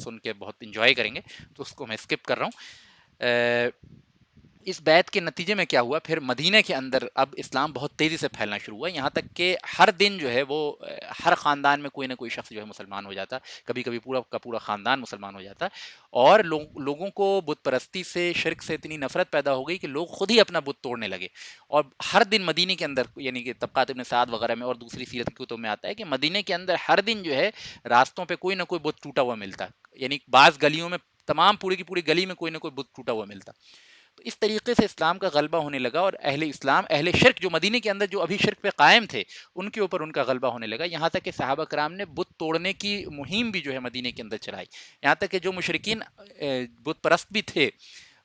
سن کے بہت انجوائے کریں گے، تو اس کو میں اسکپ کر رہا ہوں. اس بیعت کے نتیجے میں کیا ہوا، پھر مدینہ کے اندر اب اسلام بہت تیزی سے پھیلنا شروع ہوا، یہاں تک کہ ہر دن جو ہے وہ ہر خاندان میں کوئی نہ کوئی شخص جو ہے مسلمان ہو جاتا، کبھی کبھی پورا کا پورا خاندان مسلمان ہو جاتا، اور لوگوں کو بت پرستی سے، شرک سے اتنی نفرت پیدا ہو گئی کہ لوگ خود ہی اپنا بت توڑنے لگے. اور ہر دن مدینہ کے اندر، یعنی کہ طبقات ابن سعد وغیرہ میں اور دوسری سیرت کی کتب میں آتا ہے کہ مدینہ کے اندر ہر دن جو ہے راستوں پہ کوئی نہ کوئی بت ٹوٹا ہوا ملتا، یعنی بعض گلیوں میں تمام پوری کی پوری گلی میں کوئی نہ کوئی بت ٹوٹا ہوا ملتا. تو اس طریقے سے اسلام کا غلبہ ہونے لگا، اور اہل اسلام، اہل شرک جو مدینے کے اندر جو ابھی شرک پہ قائم تھے، ان کے اوپر ان کا غلبہ ہونے لگا، یہاں تک کہ صحابہ کرام نے بت توڑنے کی مہم بھی جو ہے مدینے کے اندر چلائی. یہاں تک کہ جو مشرکین بت پرست بھی تھے،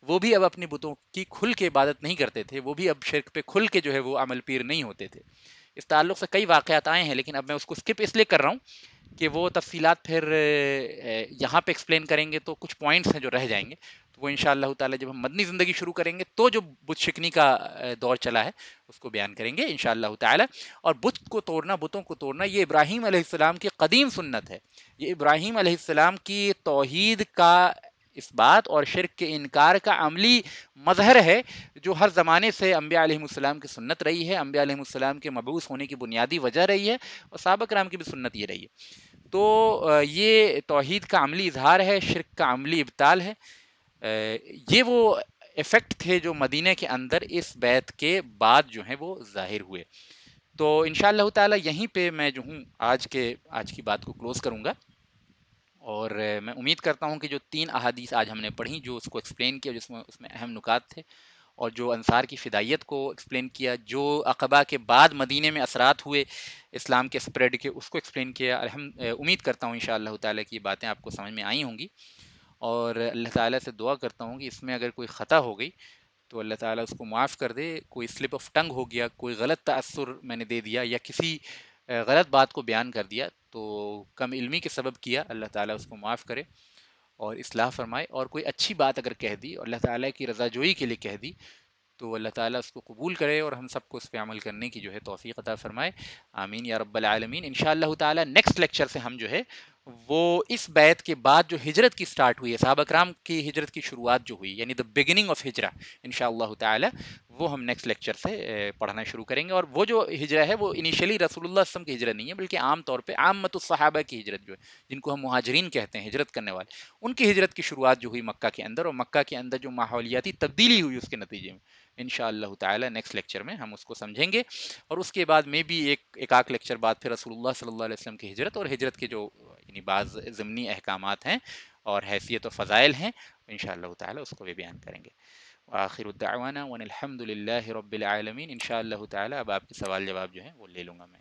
وہ بھی اب اپنی بتوں کی کھل کے عبادت نہیں کرتے تھے، وہ بھی اب شرک پہ کھل کے جو ہے وہ عمل پیر نہیں ہوتے تھے. اس تعلق سے کئی واقعات آئے ہیں، لیکن اب میں اس کو اسکپ اس لیے کر رہا ہوں کہ وہ تفصیلات پھر یہاں پہ ایکسپلین کریں گے تو کچھ پوائنٹس ہیں جو رہ جائیں گے، تو وہ انشاءاللہ تعالی جب ہم مدنی زندگی شروع کریں گے تو جو بت شکنی کا دور چلا ہے اس کو بیان کریں گے انشاءاللہ تعالی. اور بت کو توڑنا، بتوں کو توڑنا، یہ ابراہیم علیہ السلام کی قدیم سنت ہے، یہ ابراہیم علیہ السلام کی توحید کا اس بات اور شرک کے انکار کا عملی مظہر ہے، جو ہر زمانے سے انبیاء علیہ السلام کی سنت رہی ہے، انبیاء علیہ السلام کے مبعوث ہونے کی بنیادی وجہ رہی ہے، اور صحابہ کرام کی بھی سنت یہ رہی ہے. تو یہ توحید کا عملی اظہار ہے، شرک کا عملی ابطال ہے. یہ وہ افیکٹ تھے جو مدینہ کے اندر اس بیعت کے بعد جو ہیں وہ ظاہر ہوئے. تو انشاءاللہ تعالی یہیں پہ میں جو ہوں آج کی بات کو کلوز کروں گا، اور میں امید کرتا ہوں کہ جو 3 احادیث آج ہم نے پڑھی، جو اس کو ایکسپلین کیا، اس میں اہم نکات تھے، اور جو انصار کی فدائیت کو ایکسپلین کیا، جو عقبہ کے بعد مدینے میں اثرات ہوئے اسلام کے سپریڈ کے، اس کو ایکسپلین کیا. امید کرتا ہوں انشاءاللہ تعالی کہ یہ باتیں آپ کو سمجھ میں آئی ہوں گی، اور اللہ تعالیٰ سے دعا کرتا ہوں کہ اس میں اگر کوئی خطا ہو گئی تو اللہ تعالیٰ اس کو معاف کر دے، کوئی سلپ آف ٹنگ ہو گیا، کوئی غلط تأثر میں نے دے دیا، یا کسی غلط بات کو بیان کر دیا تو کم علمی کے سبب کیا، اللہ تعالیٰ اس کو معاف کرے اور اصلاح فرمائے. اور کوئی اچھی بات اگر کہہ دی اور اللہ تعالیٰ کی رضا جوئی کے لیے کہہ دی تو اللہ تعالیٰ اس کو قبول کرے اور ہم سب کو اس پہ عمل کرنے کی جو ہے توفیق عطا فرمائے. آمین یا رب العالمین. انشاءاللہ تعالیٰ نیکسٹ لیکچر سے ہم جو ہے وہ اس بیعت کے بعد جو ہجرت کی سٹارٹ ہوئی ہے، صحابہ کرام کی ہجرت کی شروعات جو ہوئی، یعنی دا بگننگ آف ہجرہ، انشاءاللہ تعالی وہ ہم نیکسٹ لیکچر سے پڑھنا شروع کریں گے. اور وہ جو ہجرہ ہے وہ انیشلی رسول اللہ صلی اللہ علیہ وسلم کی ہجرت نہیں ہے، بلکہ عام طور پہ عامت الصحابہ کی ہجرت جو ہے، جن کو ہم مہاجرین کہتے ہیں، ہجرت کرنے والے، ان کی ہجرت کی شروعات جو ہوئی مکہ کے اندر، اور مکہ کے اندر جو ماحولیاتی تبدیلی ہوئی اس کے نتیجے میں، انشاءاللہ تعالی نیکسٹ لیکچر میں ہم اس کو سمجھیں گے. اور اس کے بعد میں بھی ایک آک لیکچر بعد پھر رسول اللہ صلی اللہ علیہ وسلم کی ہجرت اور ہجرت کے جو یعنی بعض ضمنی احکامات ہیں اور حیثیت و فضائل ہیں، انشاءاللہ تعالی اس کو بھی بیان کریں گے. وآخر الدعوانا وان الحمد للہ رب العالمین. انشاءاللہ تعالی اب آپ کے سوال جواب جو ہیں وہ لے لوں گا میں.